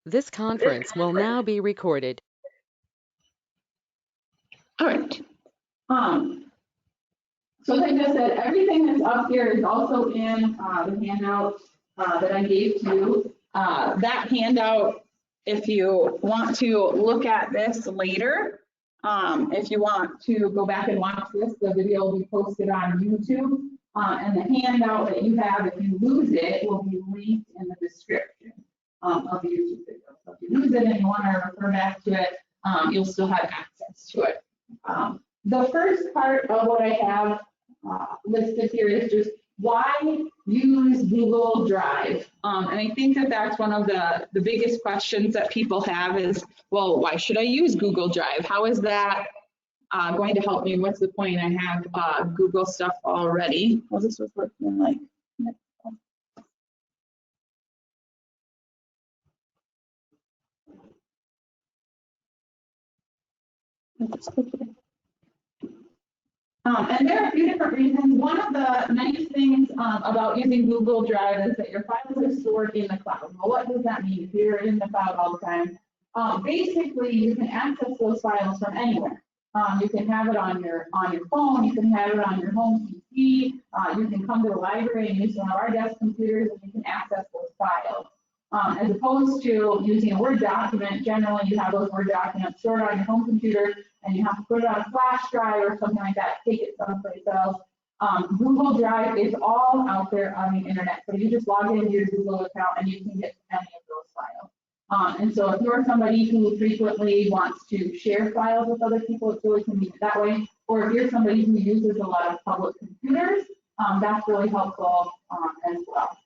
This conference will now be recorded. All right. So like I said, everything that's up here is also in the handout that I gave to you. That handout, if you want to look at this later, if you want to go back and watch this, the video will be posted on YouTube. And the handout that you have, if you lose it, will be linked in the description of the YouTube video. So if you lose it and you want to refer back to it, you'll still have access to it. The first part of what I have listed here is just why use Google Drive. And I think that that's one of the biggest questions that people have is, well, why should I use Google Drive? How is that going to help me? What's the point? I have Google stuff already. Well, this was working like. And there are a few different reasons. One of the nice things about using Google Drive is that your files are stored in the cloud. Well, what does that mean if you're in the cloud all the time? Basically, you can access those files from anywhere. You can have it on your phone. You can have it on your home PC. You can come to the library and use one of our desk computers, and you can access those files. As opposed to using a Word document, generally you have those Word documents stored on your home computer and you have to put it on a flash drive or something like that, take it someplace else. Google Drive is all out there on the internet. So you just log into your Google account and you can get any of those files. And so if you're somebody who frequently wants to share files with other people, it's really convenient that way. Or if you're somebody who uses a lot of public computers, that's really helpful as well.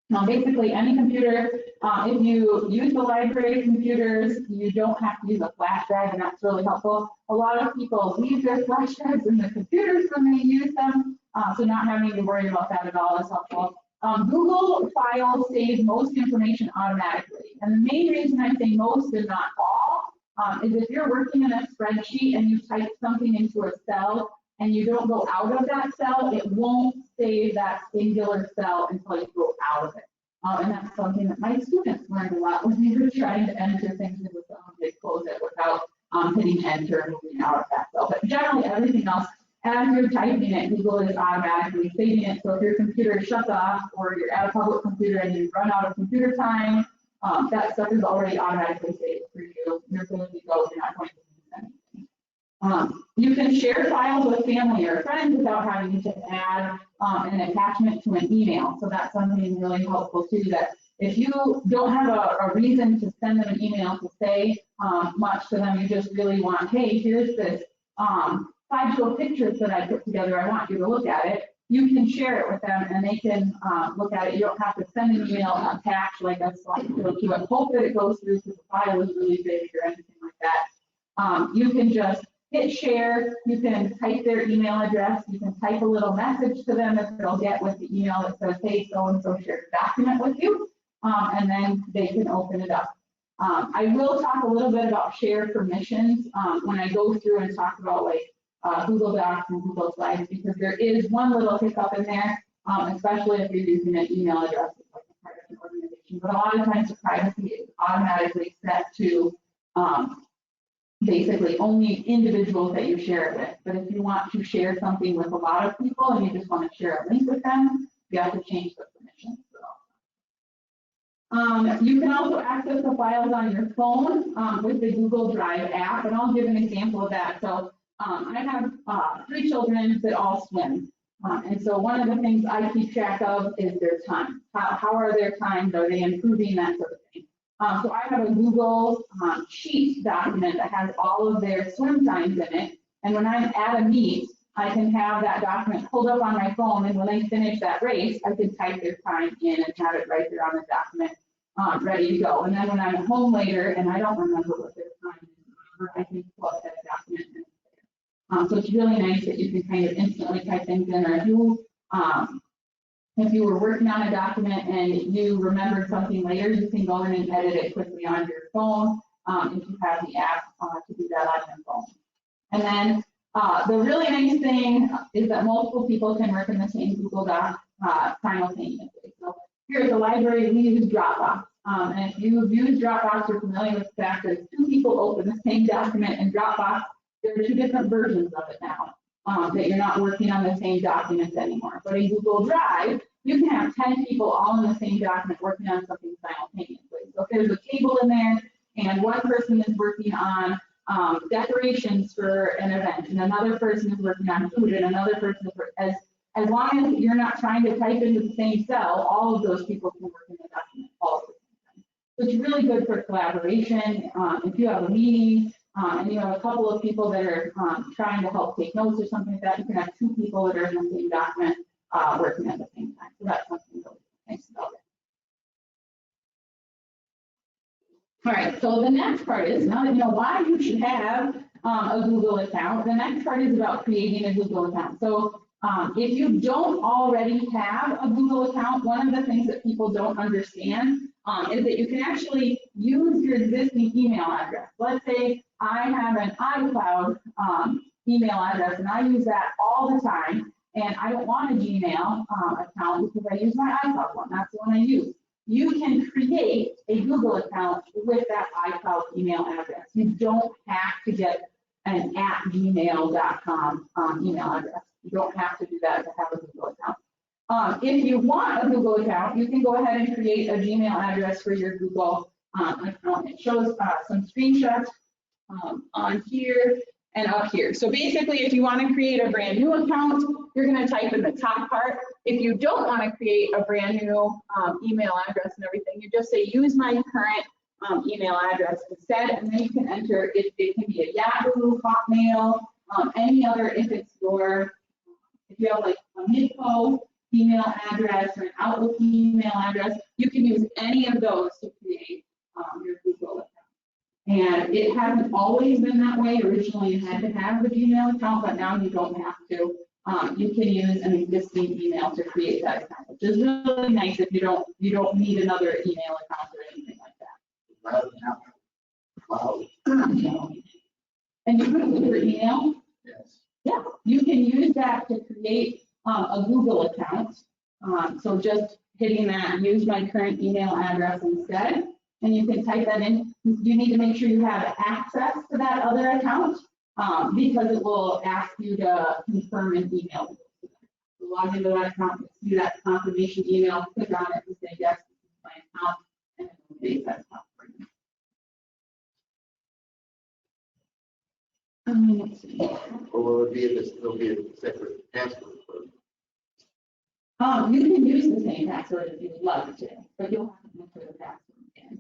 Now, basically, any computer, if you use the library computers, you don't have to use a flash drive, and that's really helpful. A lot of people leave their flash drives in the computers when they use them, so not having to worry about that at all is helpful. Google Files saves most information automatically, and the main reason I say most and not all is if you're working in a spreadsheet and you type something into a cell, and you don't go out of that cell, it won't save that singular cell until you go out of it. And that's something that my students learned a lot when they were trying to enter things into cell. They close it without hitting enter and moving out of that cell. But generally everything else, as you're typing it, Google is automatically saving it. So if your computer shuts off or you're at a public computer and you run out of computer time, that stuff is already automatically saved for you. You're good to go. You're not going to use anything. You can share files with family or friends without having to add an attachment to an email. So that's something really helpful too, that if you don't have a reason to send them an email to say much to them, you just really want, hey, here's this slideshow pictures that I put together, I want you to look at it. You can share it with them and they can look at it. You don't have to send an email attached like a slideshow to it. Hope that it goes through because the file is really big or anything like that. You can just hit share, you can type their email address, you can type a little message to them that they'll get with the email that says, hey, so-and-so shared a document with you, and then they can open it up. I will talk a little bit about share permissions when I go through and talk about like Google Docs and Google Slides, because there is one little hiccup in there, especially if you're using an email address like a part of an organization. But a lot of times the privacy is automatically set to basically only individuals that you share it with. But if you want to share something with a lot of people and you just want to share a link with them, you have to change the permissions. You can also access the files on your phone with the Google Drive app, and I'll give an example of that. So I have 3 children that all swim. And so one of the things I keep track of is their time. How are their times? Are they improving? That sort of thing. So I have a Google Sheet document that has all of their swim times in it. And when I'm at a meet, I can have that document pulled up on my phone. And when they finish that race, I can type their time in and have it right there on the document ready to go. And then when I'm at home later and I don't remember what their time is, I can pull up that document. So it's really nice that you can kind of instantly type things in. Or if you were working on a document and you remembered something later, you can go in and edit it quickly on your phone if you have the app to do that on your phone. And then the really nice thing is that multiple people can work in the same Google Doc simultaneously. So here at the library, we use Dropbox. And if you've used Dropbox, you're familiar with the fact that if two people open the same document in Dropbox, there are two different versions of it now, that you're not working on the same documents anymore. But in Google Drive, you can have 10 people all in the same document working on something simultaneously. So if there's a table in there and one person is working on decorations for an event, and another person is working on food, and another person is as long as you're not trying to type into the same cell, all of those people can work in the document all at the same time. So it's really good for collaboration. If you have a meeting and you have a couple of people that are trying to help take notes or something like that, you can have two people that are in the same document working at the same time. So that's something really nice about it. All right, so the next part is, now that you know why you should have a Google account, the next part is about creating a Google account. So if you don't already have a Google account, one of the things that people don't understand is that you can actually use your existing email address. Let's say I have an iCloud email address and I use that all the time, and I don't want a Gmail account because I use my iCloud one. That's the one I use. You can create a Google account with that iCloud email address. You don't have to get an @gmail.com email address. You don't have to do that to have a Google account. If you want a Google account, you can go ahead and create a Gmail address for your Google account. It shows some screenshots on here and up here. So basically, if you want to create a brand new account, you're going to type in the top part. If you don't want to create a brand new email address and everything, you just say use my current email address instead, and then you can enter it. It can be a Yahoo, Hotmail, any other. If you have like a Midco email address or an Outlook email address, you can use any of those to create your Google account. And it hasn't always been that way. Originally, you had to have the Gmail account, but now you don't have to. You can use an existing email to create that account, which is really nice if you don't need another email account or anything like that. Wow. And you can use your email. Yes. Yeah, you can use that to create a Google account. So just hitting that, use my current email address instead, and you can type that in. You need to make sure you have access to that other account because it will ask you to confirm an email. So log into that account, do that confirmation email, click on it and say, yes, this is my account, and it will make that account for you. Let's see. Or will it be there'll be a separate password for it? You can use the same password if you would like to, but you'll have to enter the password again.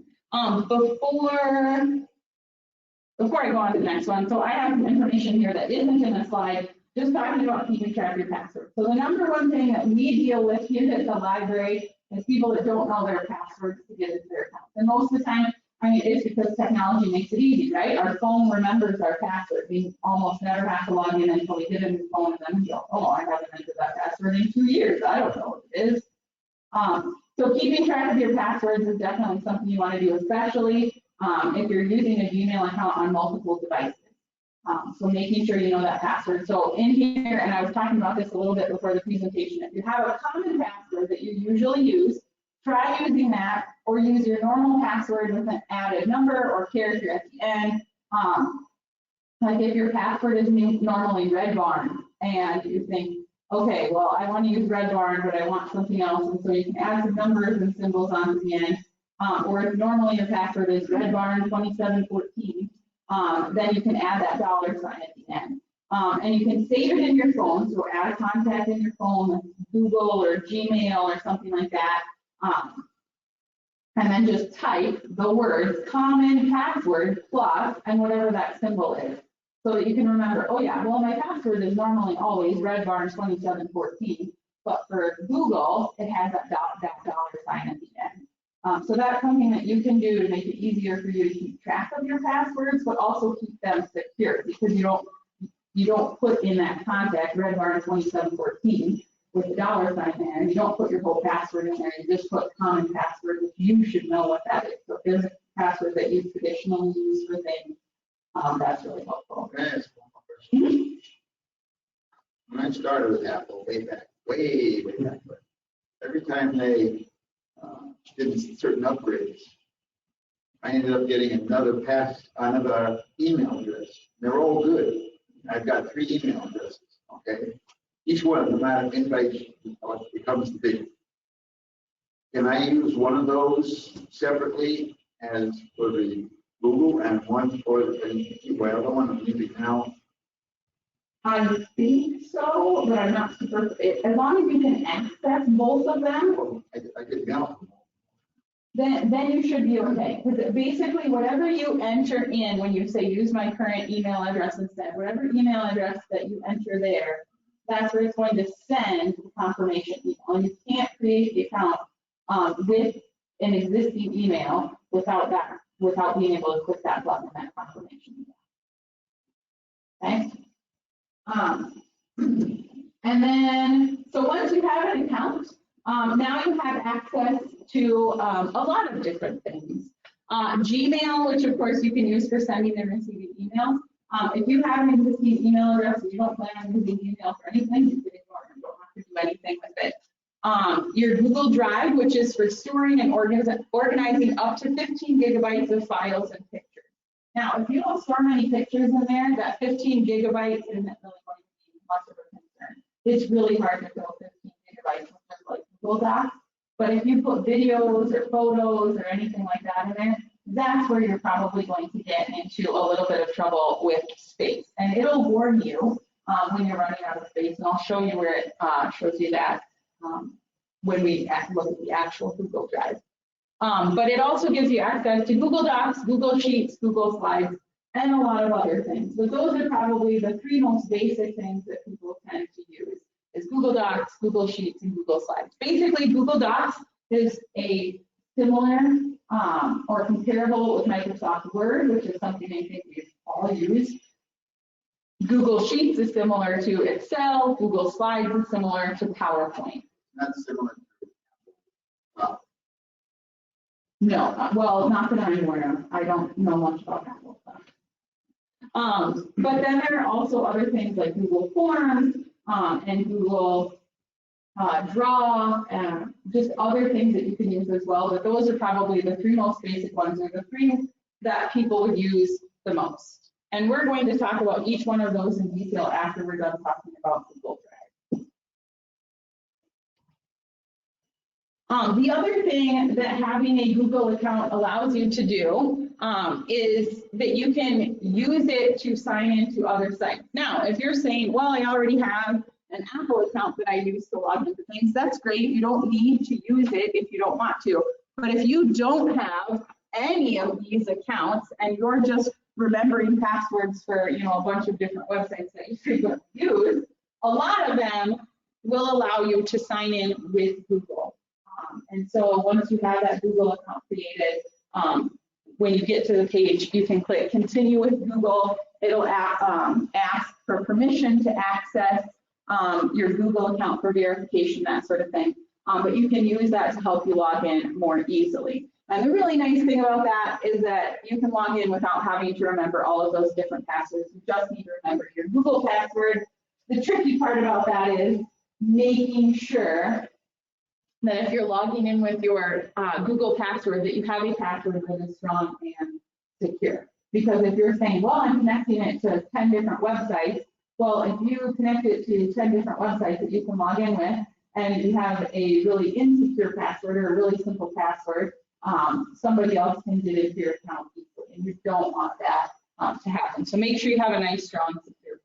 Before I go on to the next one, so I have some information here that isn't in the slide, just talking about keeping track of your password. So the number one thing that we deal with here at the library is people that don't know their passwords to get into their account. And most of the time, I mean, it's because technology makes it easy, right? Our phone remembers our password. We almost never have to log in until we get a new phone, and then we go, oh, I haven't entered that password in 2 years. I don't know what it is. So keeping track of your passwords is definitely something you want to do, especially if you're using a Gmail account on multiple devices. So making sure you know that password. So in here, and I was talking about this a little bit before the presentation, if you have a common password that you usually use, try using that, or use your normal password with an added number or character at the end. Like if your password is normally Red Barn, and you think, okay, well, I want to use Red Barn, but I want something else, and so you can add some numbers and symbols onto the end. Or if normally your password is Red Barn 2714, then you can add that $sign at the end. And you can save it in your phone, so add a contact in your phone, Google or Gmail or something like that. And then just type the words common password plus and whatever that symbol is, so that you can remember, oh yeah, well, my password is normally always Red Barn 2714, but for Google, it has that $sign at the end. So that's something that you can do to make it easier for you to keep track of your passwords, but also keep them secure, because you don't put in that contact Red Barn 2714 with the $sign there. You don't put your whole password in there. You just put common password, which you should know what that is. So if there's a password that you traditionally use for things, that's really helpful. Can I ask one more question? When I started with Apple way back, way back, but every time they did certain upgrades, I ended up getting another email address. They're all good. I've got 3 email addresses, okay? Each one, no matter invite, becomes the big. Can I use one of those separately as for the Google and one for the other one I'm using now? I think so, but I'm not super, as long as you can access both of them, Well, I could now. then you should be okay. Because basically, whatever you enter in when you say use my current email address instead, whatever email address that you enter there, that's where it's going to send the confirmation email. And you can't create the account with an existing email without being able to click that button, that confirmation email. Okay. And then, so once you have an account, now you have access to a lot of different things. Gmail, which of course you can use for sending and receiving emails. If you have an existing email address and you don't plan on using email for anything, you can ignore it. You don't have to do anything with it. Your Google Drive, which is for storing and organizing up to 15 gigabytes of files and pictures. Now, if you don't store many pictures in there, that 15 gigabytes isn't really going to be much of a concern. It's really hard to fill 15 gigabytes with just like Google Docs. But if you put videos or photos or anything like that in there, that's where you're probably going to get into a little bit of trouble with space. And it'll warn you when you're running out of space. And I'll show you where it shows you that when we look at the actual Google Drive. But it also gives you access to Google Docs, Google Sheets, Google Slides, and a lot of other things. But those are probably the 3 most basic things that people tend to use, is Google Docs, Google Sheets, and Google Slides. Basically, Google Docs is a similar or comparable with Microsoft Word, which is something I think we all use. Google Sheets is similar to Excel. Google Slides is similar to PowerPoint. That's similar to No, well, not that I'm aware of. I don't know much about Apple stuff. But then there are also other things like Google Forms and Google Draw, and just other things that you can use as well. But those are probably the 3 most basic ones, or the 3 that people would use the most. And we're going to talk about each one of those in detail after we're done talking about Google Drive. The other thing that having a Google account allows you to do is that you can use it to sign into other sites. Now, if you're saying, well, I already have an Apple account that I use to log into things, that's great. You don't need to use it if you don't want to. But if you don't have any of these accounts and you're just remembering passwords for, a bunch of different websites that you frequently use, a lot of them will allow you to sign in with Google. And so once you have that Google account created, when you get to the page, you can click continue with Google. It'll ask for permission to access your Google account for verification, that sort of thing. But you can use that to help you log in more easily. And the really nice thing about that is that you can log in without having to remember all of those different passwords. You just need to remember your Google password. The tricky part about that is making sure that if you're logging in with your Google password, that you have a password that is strong and secure. Because if you're saying, well, I'm connecting it to 10 different websites, well, if you connect it to 10 different websites that you can log in with, and you have a really insecure password or a really simple password, somebody else can get into your account easily, and you don't want that to happen. So make sure you have a nice, strong, secure password.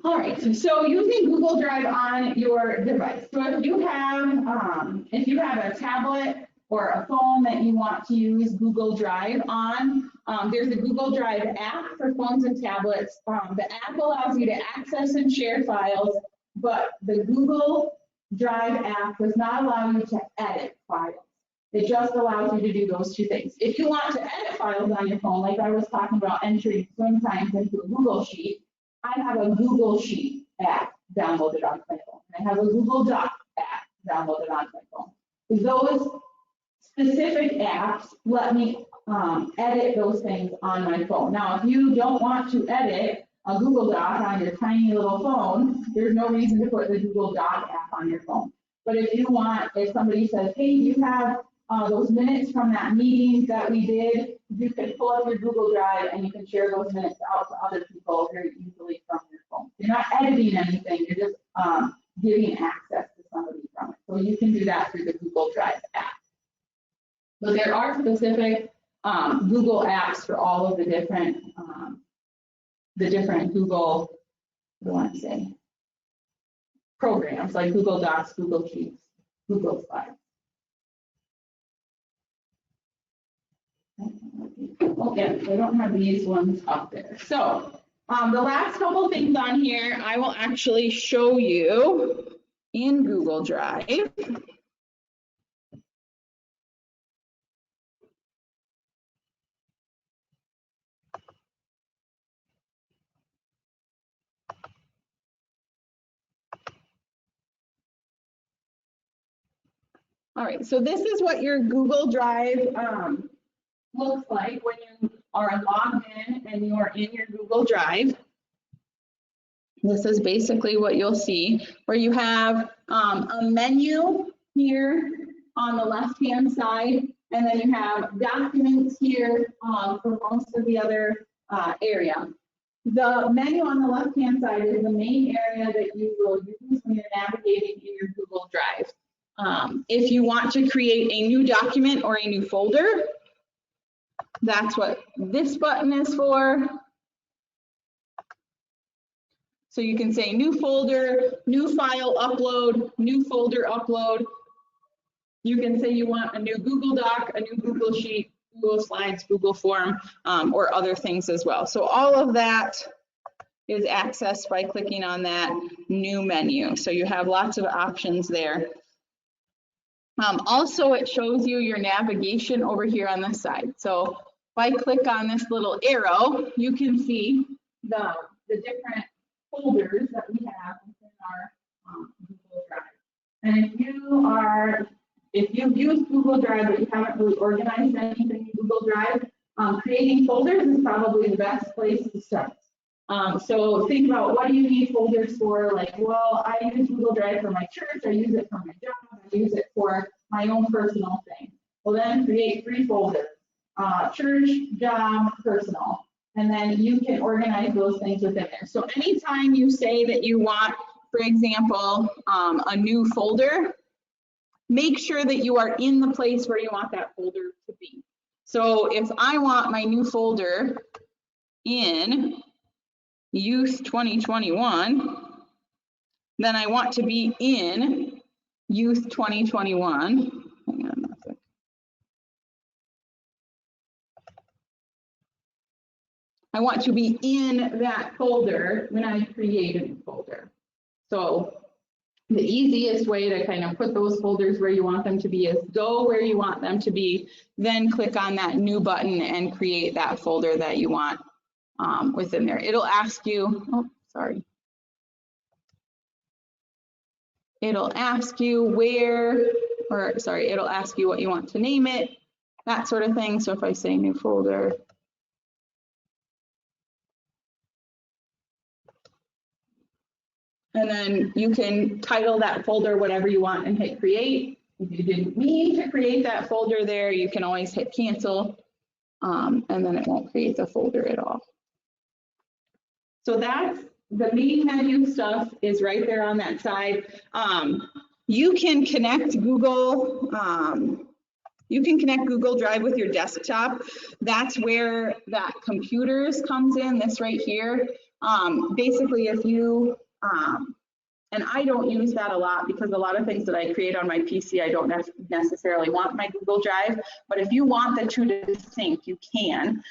All right, so using Google Drive on your device. So if you have a tablet or a phone that you want to use Google Drive on, there's a Google Drive app for phones and tablets. The app allows you to access and share files, but the Google Drive app does not allow you to edit files. It just allows you to do those 2 things. If you want to edit files on your phone, like I was talking about entering swim times into a Google Sheet, I have a Google Sheet app downloaded on my phone. I have a Google Doc app downloaded on my phone. Those specific apps let me edit those things on my phone. Now, if you don't want to edit a Google Doc on your tiny little phone, there's no reason to put the Google Doc app on your phone. But if you want, if somebody says, hey, you have those minutes from that meeting that we did, you can pull up your Google Drive and you can share those minutes out to other people very easily from your phone. You're not editing anything, you're just giving access to somebody from it. So you can do that through the Google Drive app. So there are specific Google apps for all of the different Google, what do I want to say, programs like Google Docs, Google Sheets, Google Slides. Oh, yeah, they don't have these ones up there. So the last couple things on here, I will actually show you in Google Drive. All right, so this is what your Google Drive looks like when you are logged in and you are in your Google Drive. This is basically what you'll see, where you have a menu here on the left-hand side, and then you have documents here for most of the other area. The menu on the left-hand side is the main area that you will use when you're navigating in your Google Drive. If you want to create a new document or a new folder, that's what this button is for. So you can say new folder, new file upload, new folder upload. You can say you want a new Google Doc, a new Google Sheet, Google Slides, Google Form, or other things as well. So all of that is accessed by clicking on that new menu. So you have lots of options there. Also, it shows you your navigation over here on this side. So if I click on this little arrow, you can see the different folders that we have within our Google Drive. And if you've used Google Drive but you haven't really organized anything in Google Drive, creating folders is probably the best place to start. So think about, what do you need folders for? Like, well, I use Google Drive for my church, I use it for my job, I use it for my own personal thing. Well, then create 3 folders, church, job, personal. And then you can organize those things within there. So anytime you say that you want, for example, a new folder, make sure that you are in the place where you want that folder to be. So if I want my new folder in Youth 2021, then I want to be in Youth 2021. Hang on a sec. I want to be in that folder when I create a new folder. So the easiest way to kind of put those folders where you want them to be is go where you want them to be, then click on that new button and create that folder that you want within there. It'll ask you, oh, sorry. It'll ask you it'll ask you what you want to name it, that sort of thing. So if I say new folder, and then you can title that folder whatever you want and hit create. If you didn't mean to create that folder there, you can always hit cancel, and then it won't create the folder at all. So that's the main menu stuff is right there on that side. You can connect Google Drive with your desktop. That's where that computers comes in, this right here. Basically, if you, and I don't use that a lot because a lot of things that I create on my PC, I don't necessarily want my Google Drive, but if you want the two to sync, you can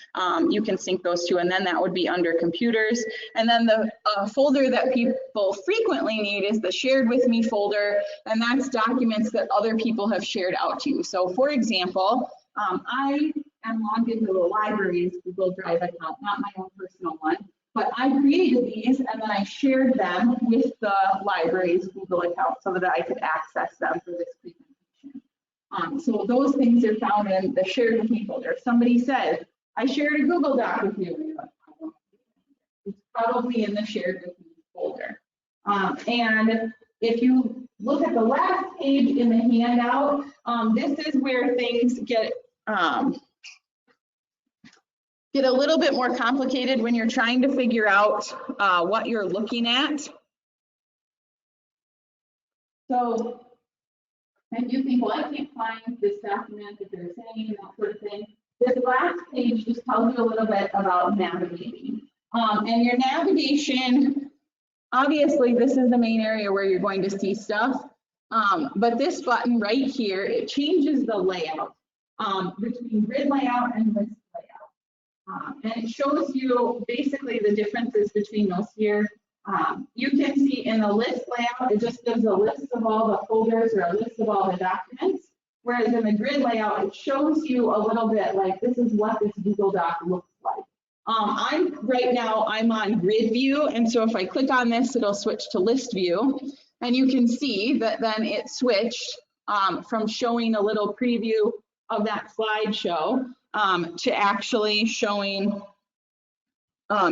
sync those two, and then that would be under computers. And then the folder that people frequently need is the shared with me folder, and that's documents that other people have shared out to you. So for example, I am logged into the library's Google Drive account, not my own personal one. But I created these and then I shared them with the library's Google account so that I could access them for this presentation. So those things are found in the shared with me folder. If somebody says, I shared a Google Doc with you, probably in the shared with me folder. And if you look at the last page in the handout, this is where things get a little bit more complicated when you're trying to figure out what you're looking at. So if you think, well, I can't find this document that they're saying, that sort of thing, this last page just tells you a little bit about navigating. And your navigation, obviously, this is the main area where you're going to see stuff. But this button right here, it changes the layout between grid layout and list layout. And it shows you basically the differences between those here. You can see in the list layout, it just gives a list of all the folders or a list of all the documents. Whereas in the grid layout, it shows you a little bit like this is what this Google Doc looks like. Right now I'm on grid view, and so if I click on this, it'll switch to list view, and you can see that then it switched from showing a little preview of that slideshow to actually showing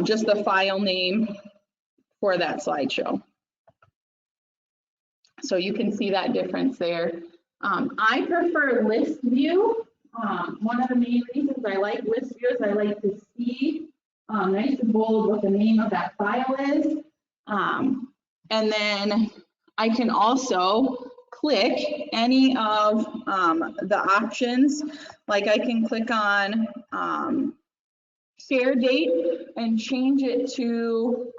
just the file name for that slideshow. So you can see that difference there. I prefer list view. One of the main reasons I like list view is I like to see nice and bold what the name of that file is. And then I can also click any of the options. Like I can click on share date and change it to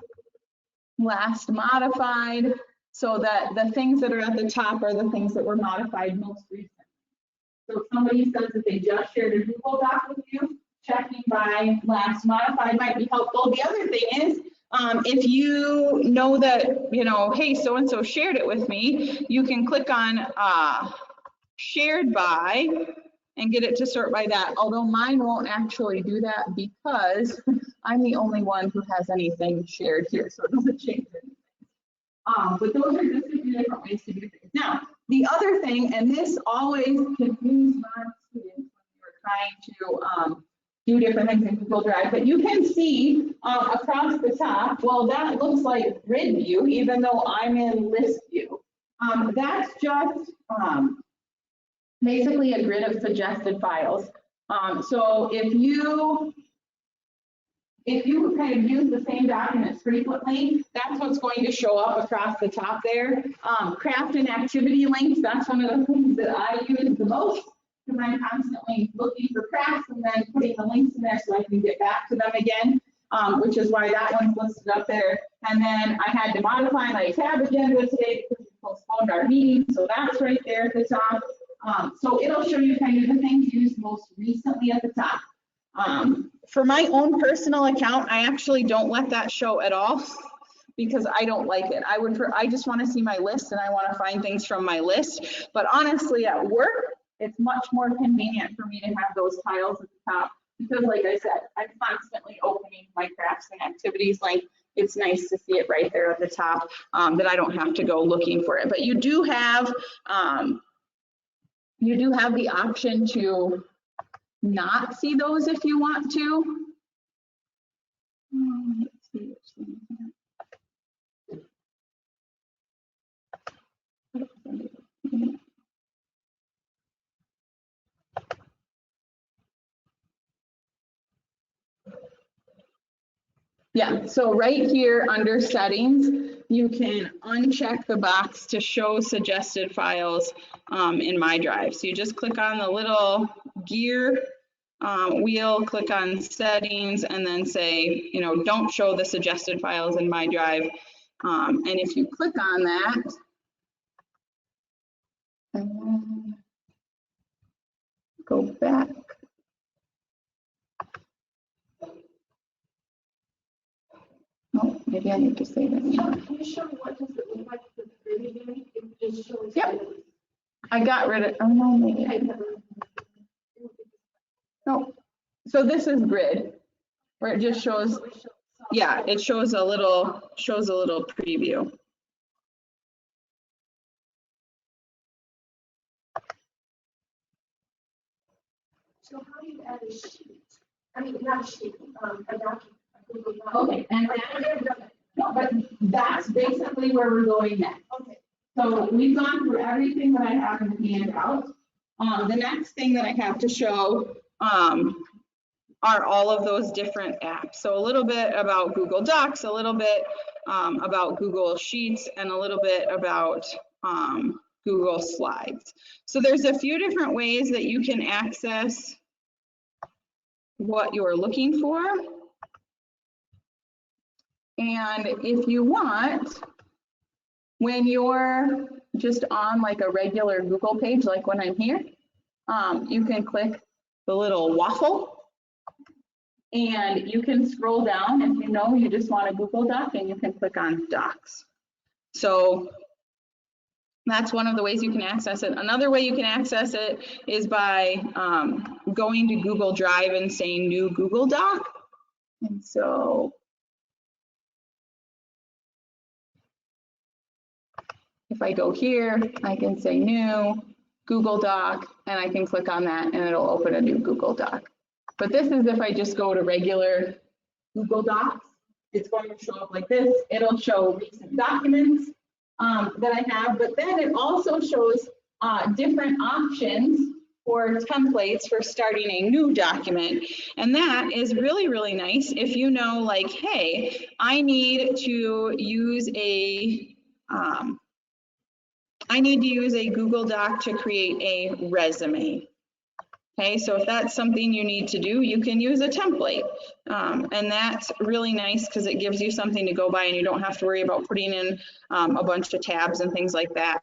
last modified, so that the things that are at the top are the things that were modified most recently. So if somebody says that they just shared a Google Doc with you, checking by last modified might be helpful. The other thing is, if you know that, hey, so-and-so shared it with me, you can click on shared by and get it to sort by that. Although mine won't actually do that because I'm the only one who has anything shared here, so it doesn't change anything. But those are just a few different ways to do things. Now, the other thing, and this always confused my students when we were trying to do different things in Google Drive, but you can see across the top, well, that looks like grid view, even though I'm in list view. That's just basically a grid of suggested files. So if you kind of use the same documents frequently, that's what's going to show up across the top there. Craft and activity links, that's one of the things that I use the most, because I'm constantly looking for crafts and then putting the links in there so I can get back to them again, which is why that one's listed up there. And then I had to modify my tab agenda today because we postponed our meeting, so that's right there at the top. So it'll show you kind of the things used most recently at the top. For my own personal account, I actually don't let that show at all because I don't like it. I just want to see my list and I want to find things from my list. But honestly, at work, it's much more convenient for me to have those tiles at the top because, like I said, I'm constantly opening my crafts and activities link. It's nice to see it right there at the top, that I don't have to go looking for it. But you do have the option to not see those if you want to. Let's see which thing is that. Yeah, so right here under settings, you can uncheck the box to show suggested files in My Drive. So you just click on the little gear wheel, click on settings, and then say, don't show the suggested files in My Drive. And if you click on that, and then go back. Oh, maybe I need to say that. Can you show me what does it look like for the grid again? It just shows. Yep. I got rid of, oh no, maybe. No. So this is grid, where it just shows, yeah, it shows a little preview. So how do you add a sheet? I mean, not a sheet, a document. Okay, and no, but that's basically where we're going next. Okay. So we've gone through everything that I have in the handout. The next thing that I have to show are all of those different apps. So a little bit about Google Docs, a little bit about Google Sheets, and a little bit about Google Slides. So there's a few different ways that you can access what you're looking for. And if you want, when you're just on like a regular Google page, like when I'm here, you can click the little waffle and you can scroll down if you know you just want a Google Doc, and you can click on Docs. So that's one of the ways you can access it. Another way you can access it is by going to Google Drive and saying new Google Doc. And so if I go here, I can say new Google Doc, and I can click on that and it'll open a new Google Doc. But this is if I just go to regular Google Docs, it's going to show up like this. It'll show recent documents that I have, but then it also shows different options or templates for starting a new document. And that is really, really nice if you know, like, hey, I need to use a Google Doc to create a resume. Okay, so if that's something you need to do, you can use a template. And that's really nice because it gives you something to go by and you don't have to worry about putting in a bunch of tabs and things like that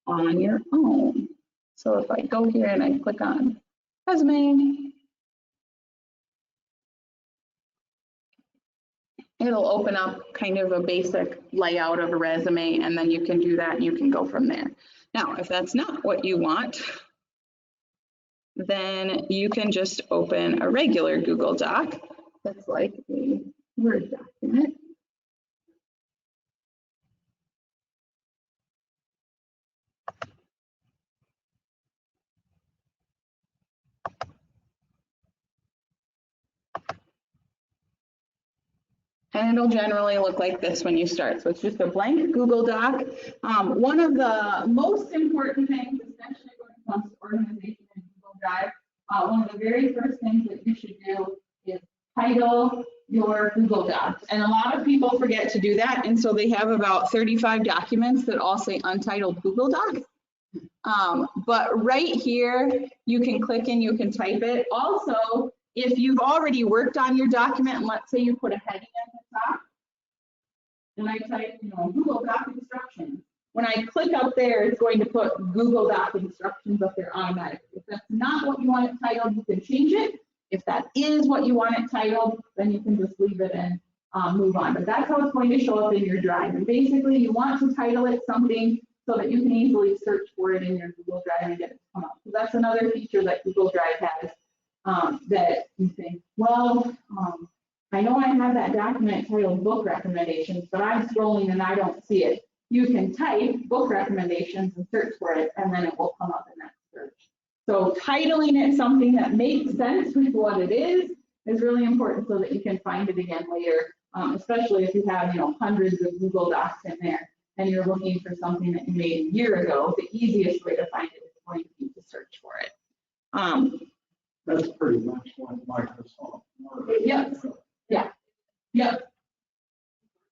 on your own. So if I go here and I click on resume, it'll open up kind of a basic layout of a resume, and then you can do that and you can go from there. Now, if that's not what you want, then you can just open a regular Google Doc that's like a Word document. And it'll generally look like this when you start. So it's just a blank Google Doc. One of the most important things, especially when it comes to organization in Google Drive, one of the very first things that you should do is title your Google Docs. And a lot of people forget to do that. And so they have about 35 documents that all say Untitled Google Doc. But right here, you can click and you can type it. Also, if you've already worked on your document, and let's say you put a heading at the top, and I type, Google Doc instructions. When I click up there, it's going to put Google Doc instructions up there automatically. If that's not what you want it titled, you can change it. If that is what you want it titled, then you can just leave it and move on. But that's how it's going to show up in your Drive. And basically, you want to title it something so that you can easily search for it in your Google Drive and get it to come up. So that's another feature that Google Drive has. That you think, well, I know I have that document titled book recommendations, but I'm scrolling and I don't see it. You can type book recommendations and search for it, and then it will come up in that search. So titling it something that makes sense with what it is really important so that you can find it again later, especially if you have, hundreds of Google Docs in there and you're looking for something that you made a year ago. The easiest way to find it is going to be to search for it. That's pretty much what Microsoft Word. Yep.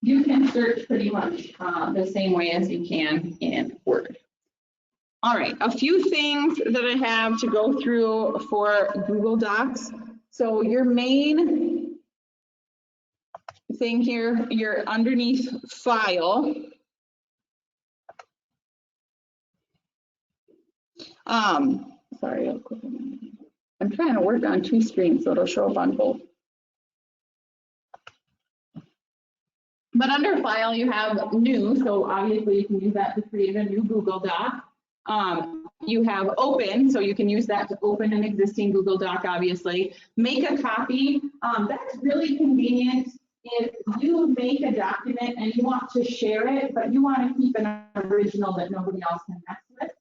You can search pretty much the same way as you can in Word. All right, a few things that I have to go through for Google Docs. So your main thing here, you're underneath File. Sorry, I'm trying to work on two screens so it'll show up on both. But under File, you have New, so obviously you can use that to create a new Google Doc. You have Open, so you can use that to open an existing Google Doc, obviously. Make a copy, that's really convenient if you make a document and you want to share it, but you want to keep an original that nobody else can mess with.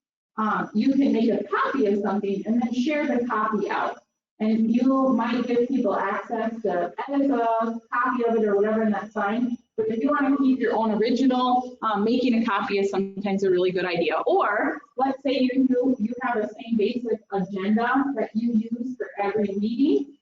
You can make a copy of something and then share the copy out. And you might give people access to edit a copy of it or whatever, and that's fine. But if you want to keep your own original, making a copy is sometimes a really good idea. Or let's say you have the same basic agenda that you use for every meeting.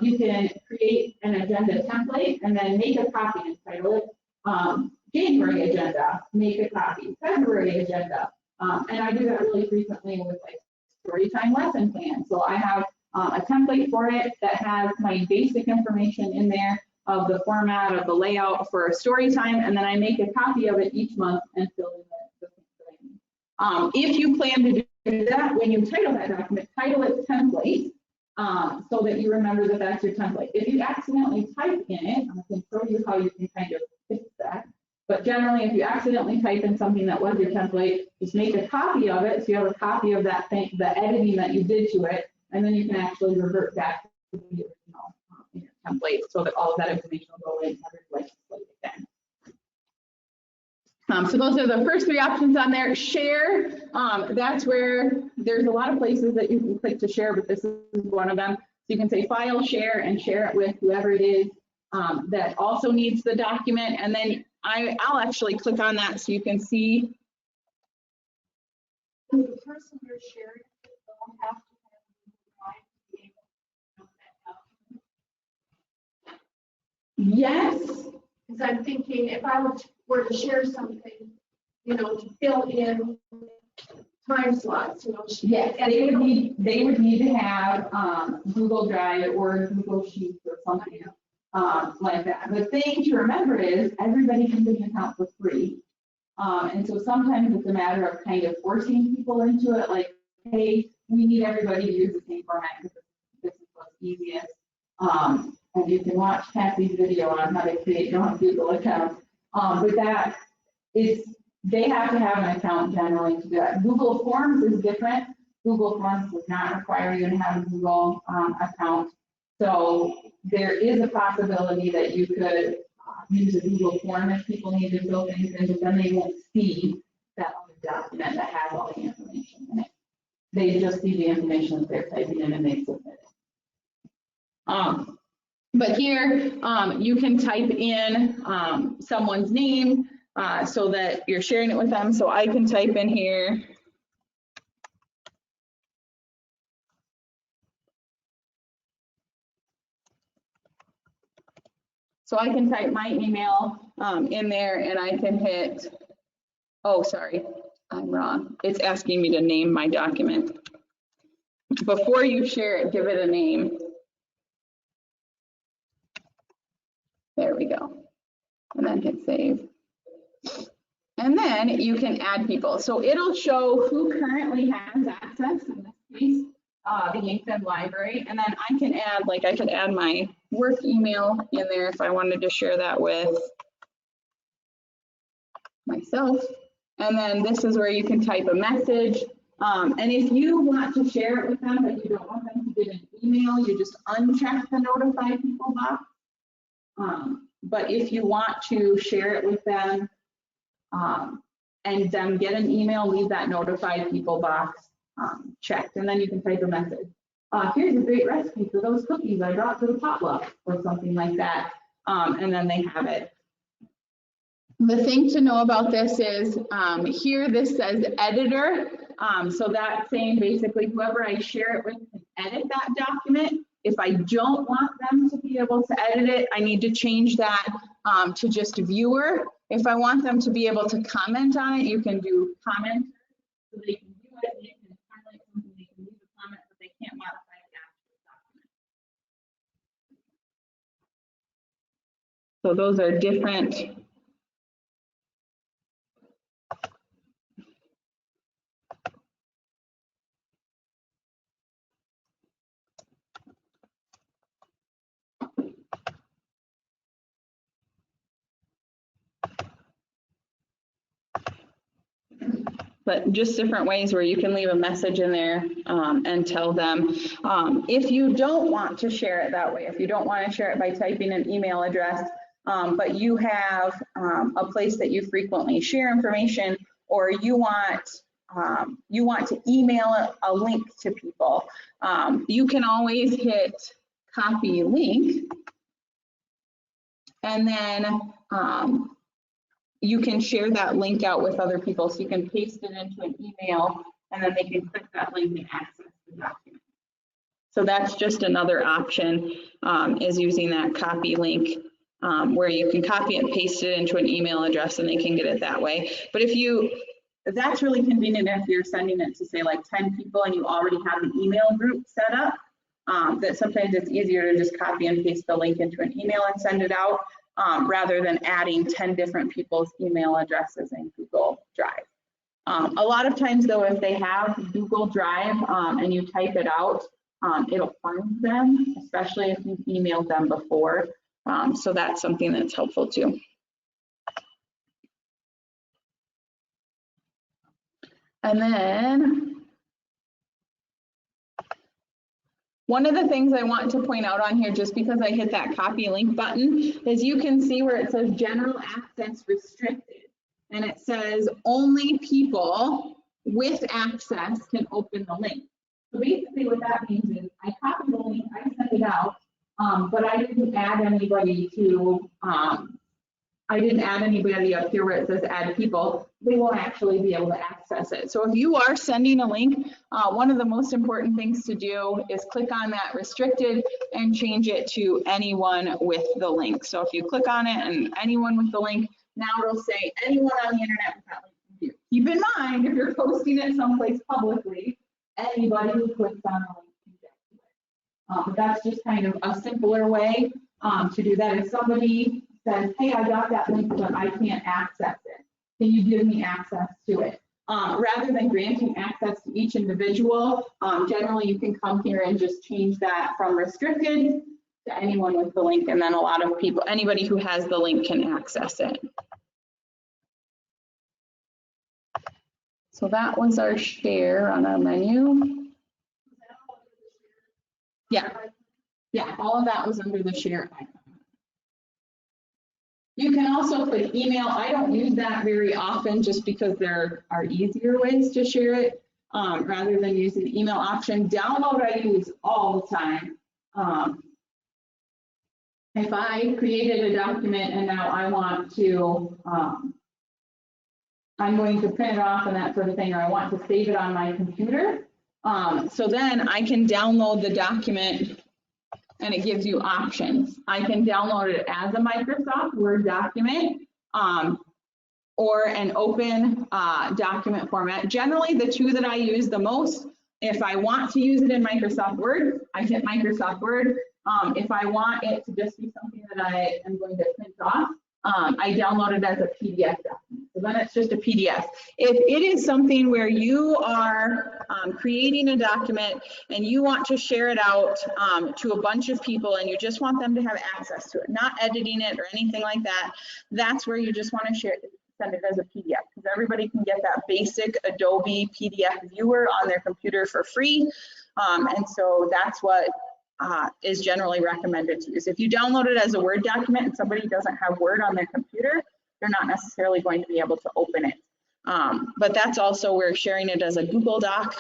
You can create an agenda template and then make a copy and title it January agenda, make a copy, February agenda. And I do that really frequently with like storytime lesson plan. So I have a template for it that has my basic information in there of the format of the layout for story time, and then I make a copy of it each month and fill in the things that I need. If you plan to do that, when you title that document, title it template, so that you remember that that's your template. If you accidentally type in it, I can show you how you can kind of fix that. But generally, if you accidentally type in something that was your template, just make a copy of it, so you have a copy of that thing, the editing that you did to it, and then you can actually revert back to the original in your template, so that all of that information will go in every place again. So those are the first three options on there. Share, that's where there's a lot of places that you can click to share, but this is one of them. So you can say file share and share it with whoever it is that also needs the document, and then I'll actually click on that so you can see. Does the person you're sharing with don't have to have Google Drive to be able to know that document? Yes. Because I'm thinking if I were to share something, you know, to fill in time slots, you know. Yes, they would need to have Google Drive or Google Sheets or something like that. The thing to remember is everybody can get an account for free. And so sometimes it's a matter of kind of forcing people into it, like, hey, we need everybody to use the same format because this is what's easiest. And you can watch Kathy's video on how to create your own Google account. But that is, they have to have an account generally to do that. Google Forms is different. Google Forms does not require you to have a Google account. So there is a possibility that you could use a Google form if people need to fill things in, but then they won't see that other document that has all the information in it. They just see the information that they're typing in and they submit it. But here you can type in someone's name so that you're sharing it with them. So I can type in here. So I can type my email in there and I can hit, oh, sorry, I'm wrong. It's asking me to name my document. Before you share it, give it a name. There we go. And then hit save. And then you can add people. So it'll show who currently has access, in this case, the Yankton Library. And then I can add, like I could add my work email in there if I wanted to share that with myself. And then this is where you can type a message. And if you want to share it with them, but you don't want them to get an email, you just uncheck the notify people box. But if you want to share it with them and then get an email, leave that notify people box checked, and then you can type a message. Here's a great recipe for those cookies I brought to the potluck, or something like that. And then they have it. The thing to know about this is here this says editor. So that's saying basically whoever I share it with can edit that document. If I don't want them to be able to edit it, I need to change that to just viewer. If I want them to be able to comment on it, you can do comment. So they can view it, they can highlight something, they can leave a comment, but they can't modify the actual document. So those are different. But just different ways where you can leave a message in there and tell them. If you don't want to share it that way, if you don't want to share it by typing an email address, but you have a place that you frequently share information, or you want you want to email a link to people, you can always hit copy link, and then you can share that link out with other people. So you can paste it into an email, and then they can click that link and access the document. So that's just another option, is using that copy link, where you can copy and paste it into an email address and they can get it that way. But that's really convenient if you're sending it to, say, like 10 people and you already have an email group set up, that sometimes it's easier to just copy and paste the link into an email and send it out, rather than adding 10 different people's email addresses in Google Drive. A lot of times though, if they have Google Drive and you type it out, it'll find them, especially if you've emailed them before. So that's something that's helpful too. And then one of the things I want to point out on here, just because I hit that copy link button, is you can see where it says general access restricted. And it says only people with access can open the link. So basically what that means is I copy the link, I send it out, but I didn't add anybody to, up here where it says add people. They won't actually be able to access it. So if you are sending a link, one of the most important things to do is click on that restricted and change it to anyone with the link. So if you click on it and anyone with the link, now it'll say anyone on the internet with that link can view. Keep in mind, if you're posting it someplace publicly, anybody who clicks on the link can get to it. But that's just kind of a simpler way to do that. If somebody says, hey, I got that link, but I can't access it, can you give me access to it? Rather than granting access to each individual, generally you can come here and just change that from restricted to anyone with the link, and then a lot of people, anybody who has the link can access it. So that was our share on our menu. Yeah, all of that was under the share icon. You can also click email. I don't use that very often just because there are easier ways to share it rather than using the email option. Download I use all the time. If I created a document and now I want to, I'm going to print it off and that sort of thing, or I want to save it on my computer. So then I can download the document and it gives you options. I can download it as a Microsoft Word document or an open document format. Generally, the two that I use the most, if I want to use it in Microsoft Word, I hit Microsoft Word. If I want it to just be something that I am going to print off, I download it as a PDF document. So then it's just a PDF. If it is something where you are creating a document and you want to share it out to a bunch of people and you just want them to have access to it, not editing it or anything like that, that's where you just want to share it, send it as a PDF, because everybody can get that basic Adobe PDF viewer on their computer for free. And so that's what is generally recommended to use. If you download it as a Word document and somebody doesn't have Word on their computer, they're not necessarily going to be able to open it. But that's also where sharing it as a Google Doc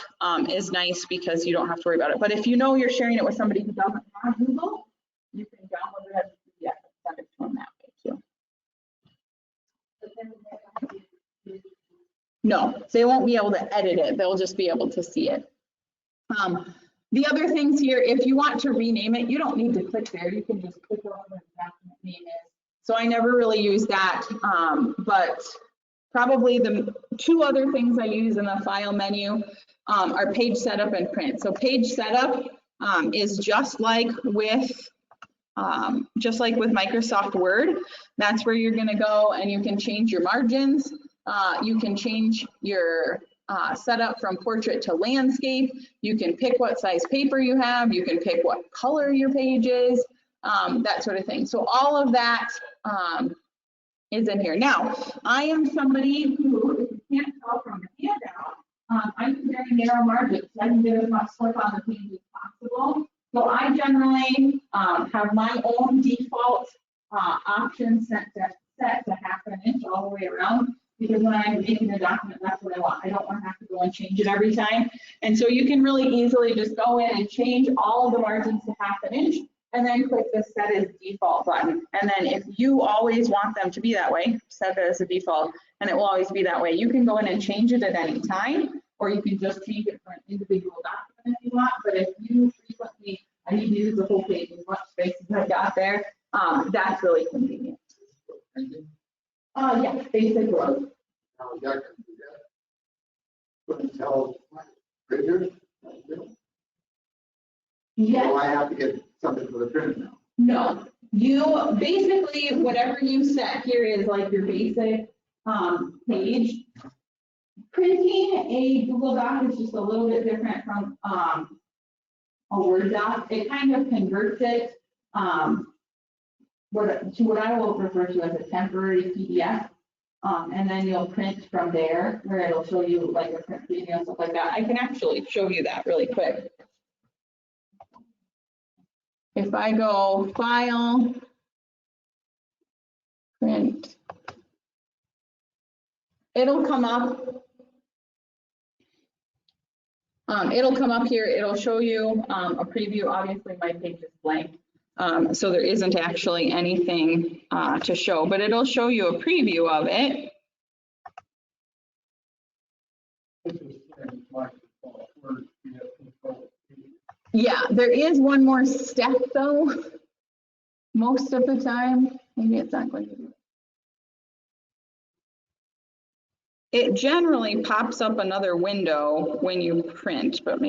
is nice, because you don't have to worry about it. But if you know you're sharing it with somebody who doesn't have Google, you can download it as a PDF and send it to them that way too. No, they won't be able to edit it. They'll just be able to see it. The other things here, if you want to rename it, you don't need to click there. You can just click on what the document name is. So I never really use that, but probably the two other things I use in the file menu are page setup and print. So page setup is just like with Microsoft Word. That's where you're going to go and you can change your margins. You can change your setup from portrait to landscape. You can pick what size paper you have. You can pick what color your page is, that sort of thing. So all of that is in here. Now, I am somebody who, if you can't tell from the handout, I'm very narrow margins. So I can get as much slip on the page as possible. So I generally have my own default option set to half an inch all the way around. because when I'm making a document, that's what I want. I don't want to have to go and change it every time. And so you can really easily just go in and change all of the margins to 1/2 inch, and then click the set as default button. And then if you always want them to be that way, set it as a default, and it will always be that way. You can go in and change it at any time, or you can just change it for an individual document if you want. But if you frequently, I need to use the whole page, as much space as I got there, that's really convenient. Yeah, basic road. Now, that can do that. Couldn't tell printers. Yes. So I have to get something for the printer now. No, you basically, whatever you set here is like your basic page. Printing a Google Doc is just a little bit different from a Word doc. It kind of converts it to what I will refer to as a temporary PDF. And then you'll print from there, where it'll show you like a print preview and stuff like that. I can actually show you that really quick. If I go File, Print, it'll come up. It'll come up here. It'll show you a preview. Obviously, my page is blank, so there isn't actually anything to show, but it'll show you a preview of it. Yeah, there is one more step though. Most of the time, maybe it's not going to do it. It generally pops up another window when you print, but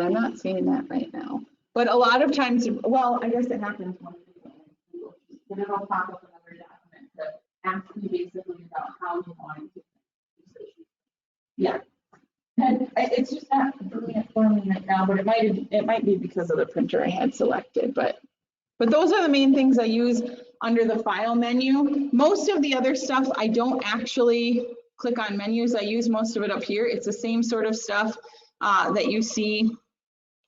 I'm not seeing that right now. But a lot of times, well, I guess it happens when but it'll pop up another document to ask you basically about how you want it to. Yeah. And it's just not doing it for me right now, but it might be because of the printer I had selected, but those are the main things I use under the file menu. Most of the other stuff, I don't actually click on menus. I use most of it up here. It's the same sort of stuff that you see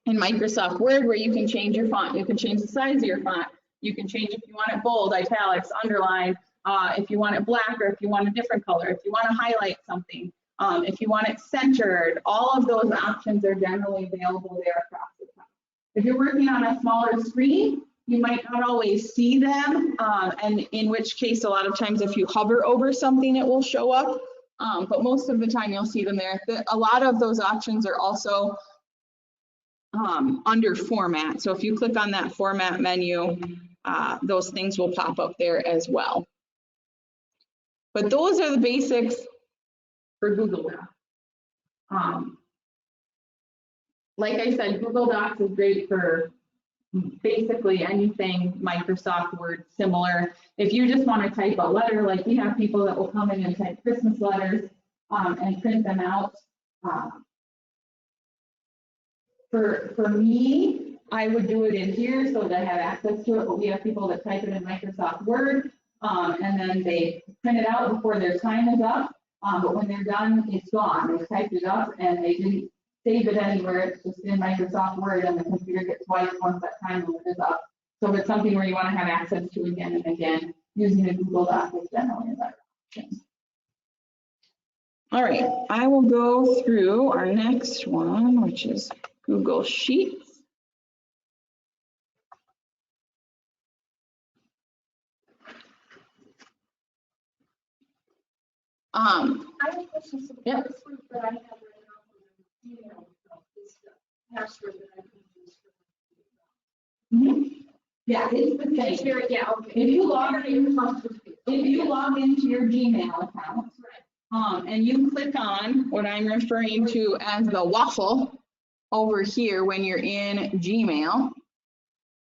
in Microsoft Word, where you can change your font. You can change the size of your font. You can change if you want it bold, italics, underline, if you want it black, or if you want a different color, if you want to highlight something, if you want it centered. All of those options are generally available there across the top. If you're working on a smaller screen, you might not always see them, and in which case, a lot of times if you hover over something, it will show up, but most of the time you'll see them there. A lot of those options are also under format. So if you click on that format menu, those things will pop up there as well. But those are the basics for Google Docs. Like I said, Google Docs is great for basically anything Microsoft Word similar. If you just want to type a letter, like we have people that will come in and type Christmas letters and print them out. For me, I would do it in here so that I have access to it, but we have people that type it in Microsoft Word and then they print it out before their time is up. But when they're done, it's gone. They typed it up and they didn't save it anywhere. It's just in Microsoft Word, and the computer gets wiped once that time limit is up. So if it's something where you want to have access to again and again, using a Google Doc is generally a better option. All right, I will go through our next one, which is Google Sheets. I have a question. So Yep. this one that I have right now for the email is the password that I can use for Yeah, it's the it's same. very, yeah, okay. If you log into your Gmail account, and you click on what I'm referring to as the waffle over here when you're in Gmail,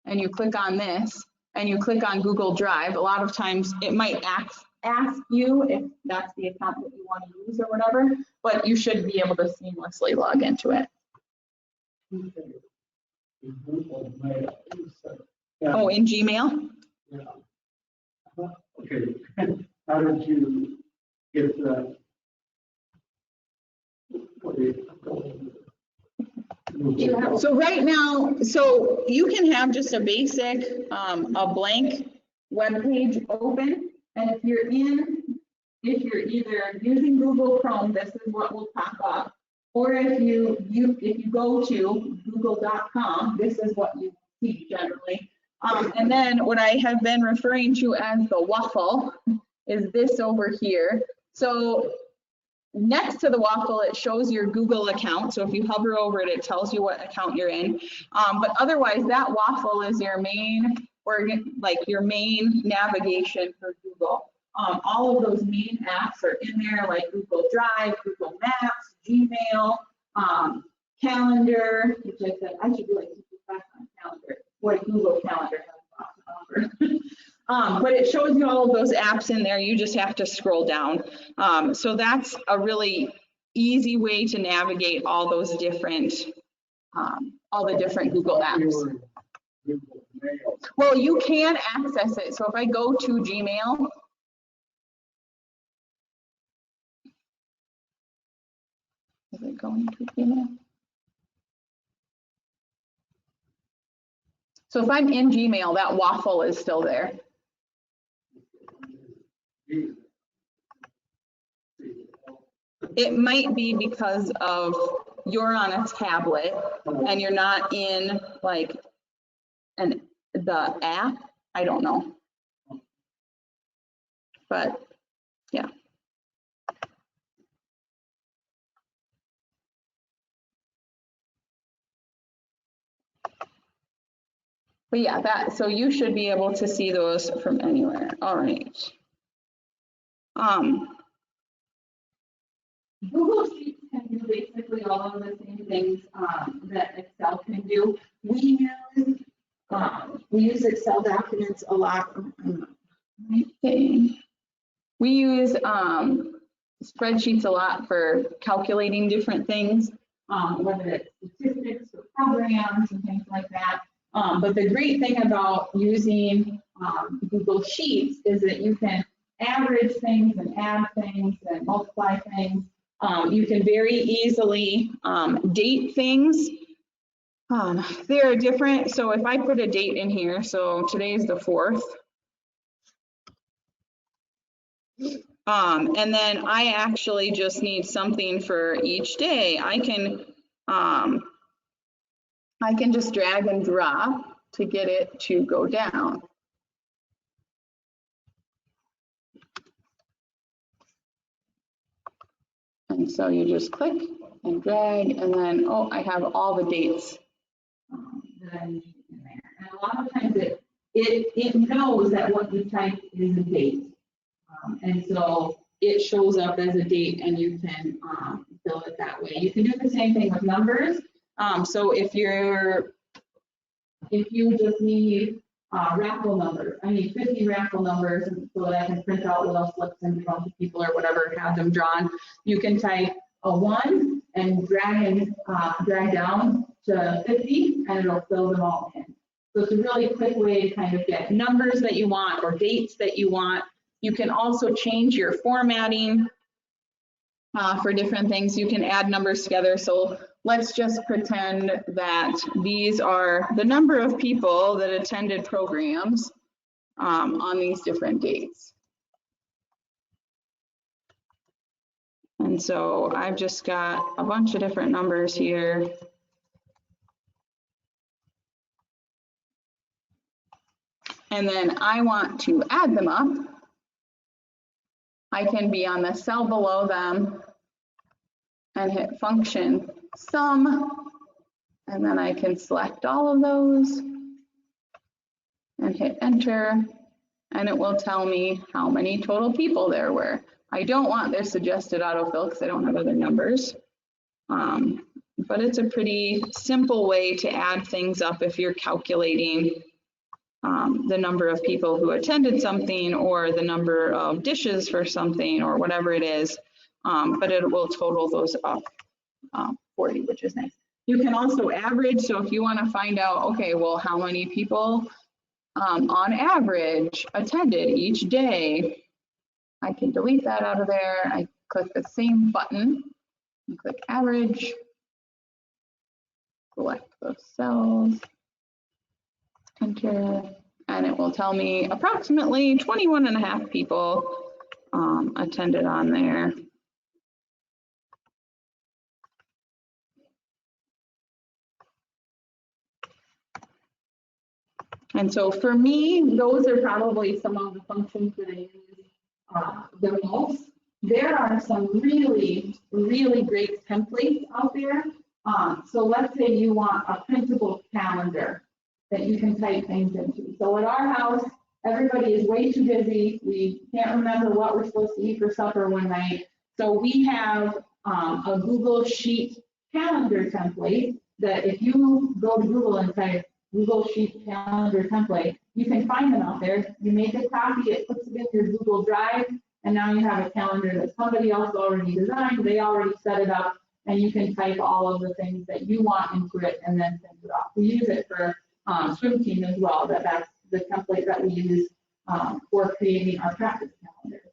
and you click on this, and you click on Google Drive, a lot of times it might ask you if that's the account that you want to use or whatever, but you should be able to seamlessly log into it. Oh, in Gmail? Yeah. Okay, how did you get the? So right now, so you can have just a basic, a blank webpage open. And if you're either using Google Chrome, this is what will pop up. Or if you go to google.com, this is what you see generally. And then what I have been referring to as the waffle is this over here. So next to the waffle, it shows your Google account. So if you hover over it, it tells you what account you're in. But otherwise, that waffle is your main, or like your main navigation for Google. All of those main apps are in there, like Google Drive, Google Maps, Gmail, Calendar, which I said I should really keep track on Calendar. Boy, Google Calendar has a lot. But it shows you all of those apps in there. You just have to scroll down. So that's a really easy way to navigate all those different, all the different Google apps. Well, you can access it. So if I go to Gmail, is it going to Gmail? So if I'm in Gmail, that waffle is still there. It might be because of you're on a tablet and you're not in like the app. I don't know. But yeah. But yeah, so you should be able to see those from anywhere. All right. Google Sheets can do basically all of the same things that Excel can do. We use Excel documents a lot. We use spreadsheets a lot for calculating different things, whether it's statistics or programs and things like that. But the great thing about using Google Sheets is that you can average things and add things and multiply things. You can very easily date things. They're different. So if I put a date in here, so today's the 4th. And then I actually just need something for each day. I can just drag and drop to get it to go down. And so you just click and drag, and then, oh, I have all the dates that I need in there. And a lot of times it knows that what you type is a date. And so it shows up as a date and you can fill it that way. You can do the same thing with numbers. So if you just need raffle numbers, I need 50 raffle numbers so that I can print out little slips and give them to people or whatever, have them drawn. You can type a 1 and drag down to 50 and it'll fill them all in. So it's a really quick way to kind of get numbers that you want or dates that you want. You can also change your formatting for different things. You can add numbers together. So let's just pretend that these are the number of people that attended programs on these different dates. And so I've just got a bunch of different numbers here. And then I want to add them up. I can be on the cell below them and hit function sum, and then I can select all of those and hit enter, and it will tell me how many total people there were. I don't want their suggested autofill because I don't have other numbers, but it's a pretty simple way to add things up if you're calculating the number of people who attended something or the number of dishes for something or whatever it is, but it will total those up for you, which is nice. You can also average, so if you want to find out, okay, well, how many people on average attended each day, I can delete that out of there. I click the same button and click average, select those cells, enter, and it will tell me approximately 21 and a half people attended on there. And so for me, those are probably some of the functions that I use the most. There are some really, really great templates out there. So let's say you want a printable calendar that you can type things into. So at our house, everybody is way too busy. We can't remember what we're supposed to eat for supper one night. So we have a Google Sheet calendar template that if you go to Google and type Google Sheet calendar template, you can find them out there. You make a copy, it puts it in your Google Drive, and now you have a calendar that somebody else already designed, they already set it up, and you can type all of the things that you want into it and then print it off. We use it for swim team as well, that's the template that we use for creating our practice calendars.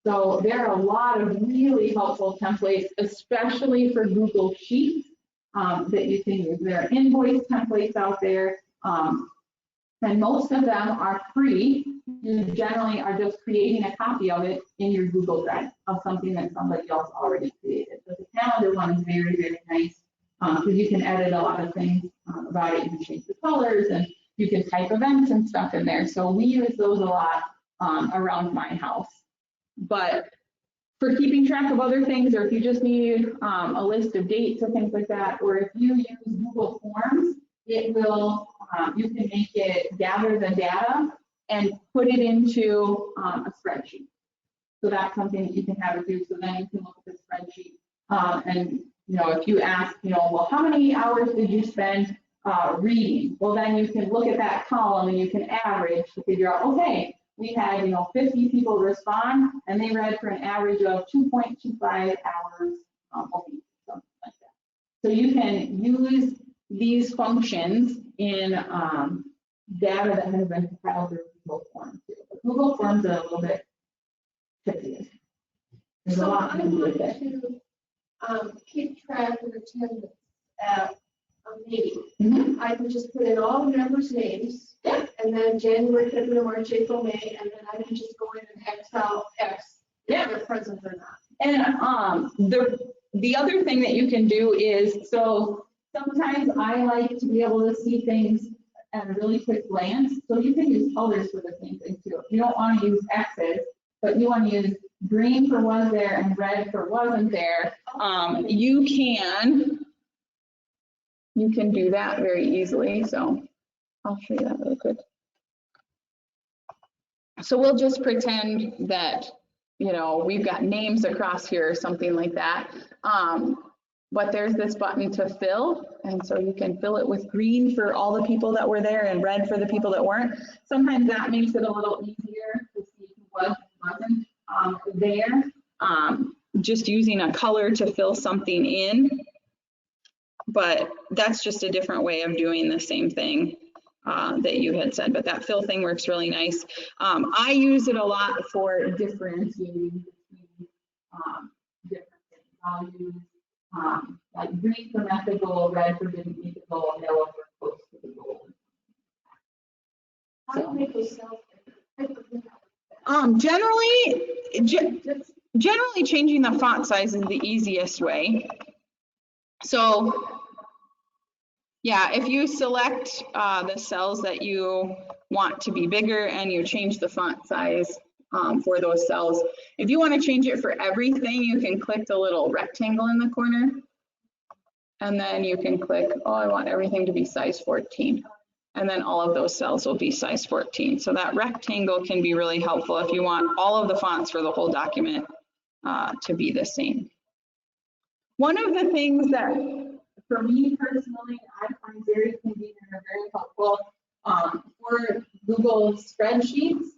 So there are a lot of really helpful templates, especially for Google Sheets that you can use. There are invoice templates out there, and most of them are free. You generally are just creating a copy of it in your Google Drive of something that somebody else already created. But the calendar one is very, very nice because you can edit a lot of things about it. You can change the colors and you can type events and stuff in there. So we use those a lot around my house. But for keeping track of other things, or if you just need a list of dates or things like that, or if you use Google Forms, it will, you can make it gather the data and put it into a spreadsheet. So that's something that you can have it do. So then you can look at the spreadsheet and, if you ask, well, how many hours did you spend reading? Well, then you can look at that column and you can average to figure out, okay, we had, 50 people respond and they read for an average of 2.25 hours a week, something like that. So you can use these functions in data that has been compiled through Google Forms too. But Google Forms are a little bit tricky. There's a lot to do with it. To keep track of attendance at a meeting. Mm-hmm. I can just put in all the members' names, and then January, February, March, April, May, and then I can just go in and Excel X if they're present or not. And the other thing that you can do is, so sometimes I like to be able to see things at a really quick glance. So you can use colors for the same thing too. If you don't want to use X's, but you want to use green for was there and red for wasn't there, you can do that very easily. So I'll show you that really quick. So we'll just pretend that, we've got names across here or something like that. But there's this button to fill. And so you can fill it with green for all the people that were there and red for the people that weren't. Sometimes that makes it a little easier to see who was and wasn't there. Just using a color to fill something in. But that's just a different way of doing the same thing that you had said, but that fill thing works really nice. I use it a lot for differentiating between different things. I'll use like green for methyl, red for didn't make it goal, and yellow for close to the goal. How do you make yourself? Generally changing the font size is the easiest way. So yeah, if you select the cells that you want to be bigger and you change the font size for those cells. If you want to change it for everything, you can click the little rectangle in the corner. And then you can click, oh, I want everything to be size 14. And then all of those cells will be size 14. So that rectangle can be really helpful if you want all of the fonts for the whole document to be the same. One of the things that, for me personally, I find very convenient or very helpful for Google spreadsheets.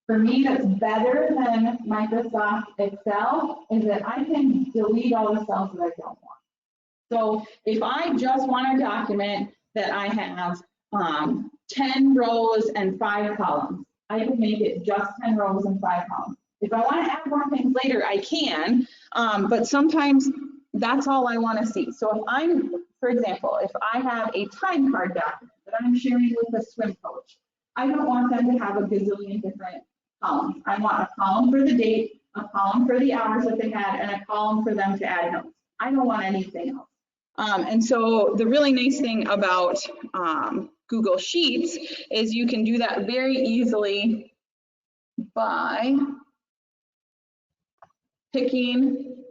For me, that's better than Microsoft Excel, is that I can delete all the cells that I don't want. So if I just want a document that I have 10 rows and 5 columns, I can make it just 10 rows and 5 columns. If I want to add more things later, I can, but sometimes that's all I want to see. So if I'm, for example, if I have a time card document that I'm sharing with a swim coach, I don't want them to have a gazillion different columns. I want a column for the date, a column for the hours that they had, and a column for them to add notes. I don't want anything else. And so the really nice thing about Google Sheets is you can do that very easily by picking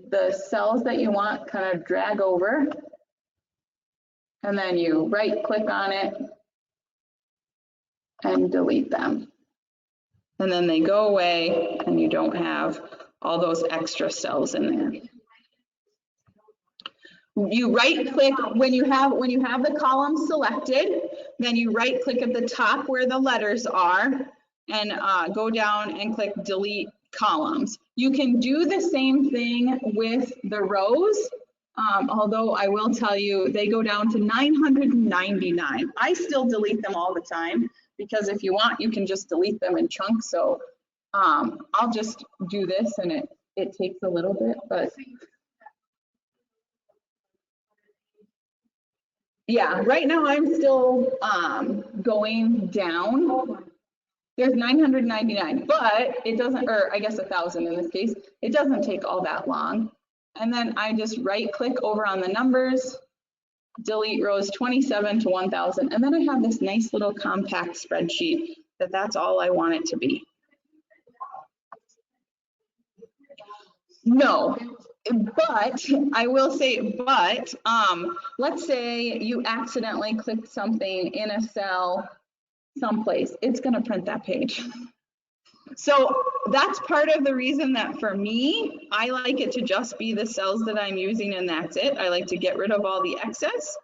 the cells that you want, kind of drag over, and then you right click on it and delete them. And then they go away and you don't have all those extra cells in there. You right click when you have the column selected, then you right click at the top where the letters are and go down and click delete columns. You can do the same thing with the rows, although I will tell you they go down to 999. I still delete them all the time because if you want, you can just delete them in chunks. So I'll just do this and it takes a little bit, but yeah, right now I'm still going down. There's 999, but it doesn't, or I guess 1,000 in this case, it doesn't take all that long. And then I just right click over on the numbers, delete rows 27 to 1,000. And then I have this nice little compact spreadsheet that's all I want it to be. No, but I will say, but let's say you accidentally clicked something in a cell someplace, it's going to print that page. So that's part of the reason that for me, I like it to just be the cells that I'm using and that's it. I like to get rid of all the excess.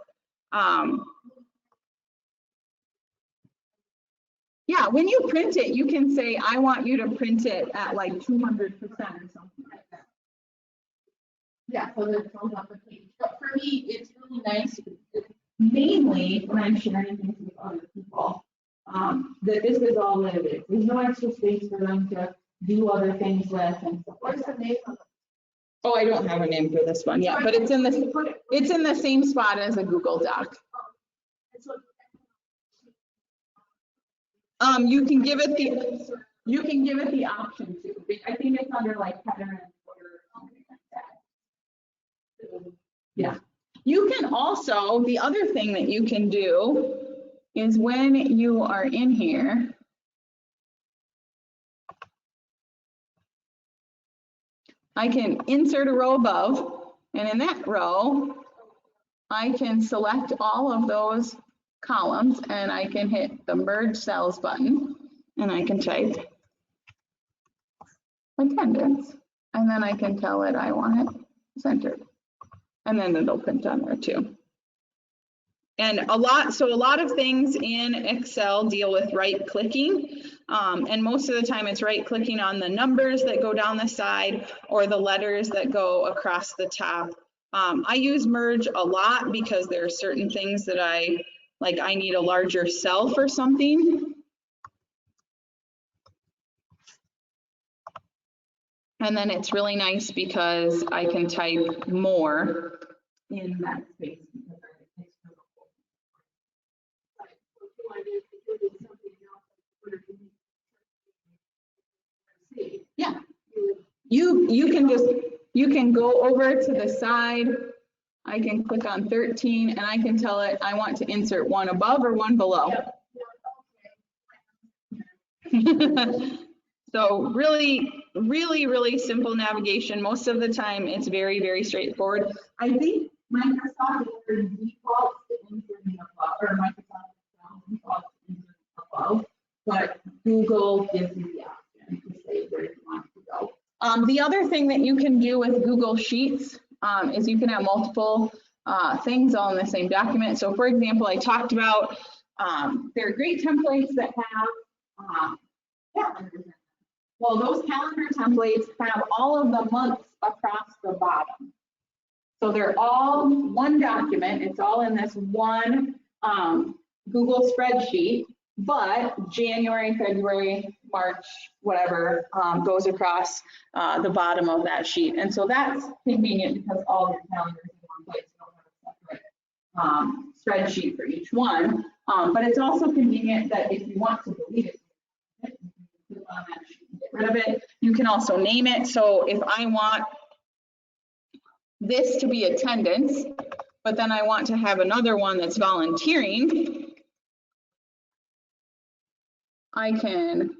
Yeah, when you print it, you can say, I want you to print it at like 200% or something like that. Yeah, so that it fills up the page. But for me, it's really nice, Mainly when I'm sharing things with other people, that this is all that it is. There's no extra space for them to do other things with and stuff like what's that. the name of it? Oh, I don't have a name for this one yet, but it's in the same spot as a Google Doc. It's what- You can give it the option to. I think it's under like header and footer or something like that. Yeah. You can also, the other thing that you can do is when you are in here, I can insert a row above, and in that row, I can select all of those columns and I can hit the merge cells button and I can type attendance, and then I can tell it I want it centered, and then it'll print on there too. And a lot of things in Excel deal with right clicking, and most of the time it's right clicking on the numbers that go down the side or the letters that go across the top. I use merge a lot because there are certain things that I need a larger cell for something. And then it's really nice because I can type more in that space. Yeah, you can go over to the side. I can click on 13 and I can tell it I want to insert one above or one below. So really simple navigation. Most of the time it's very straightforward. I think Microsoft is default to inserting above, or Microsoft default to inserting above, but Google gives you the option to say where you want to go. The other thing that you can do with Google Sheets is you can have multiple things all in the same document. So for example, I talked about there are great templates that have calendars. Well, those calendar templates have all of the months across the bottom. So they're all one document. It's all in this one Google spreadsheet, but January, February, March, whatever, goes across the bottom of that sheet. And so that's convenient because all your calendars in one place. You don't have to separate. spreadsheet for each one. But it's also convenient that if you want to delete it, you can click on that sheet and get rid of it. You can also name it. So if I want this to be attendance, but then I want to have another one that's volunteering, I can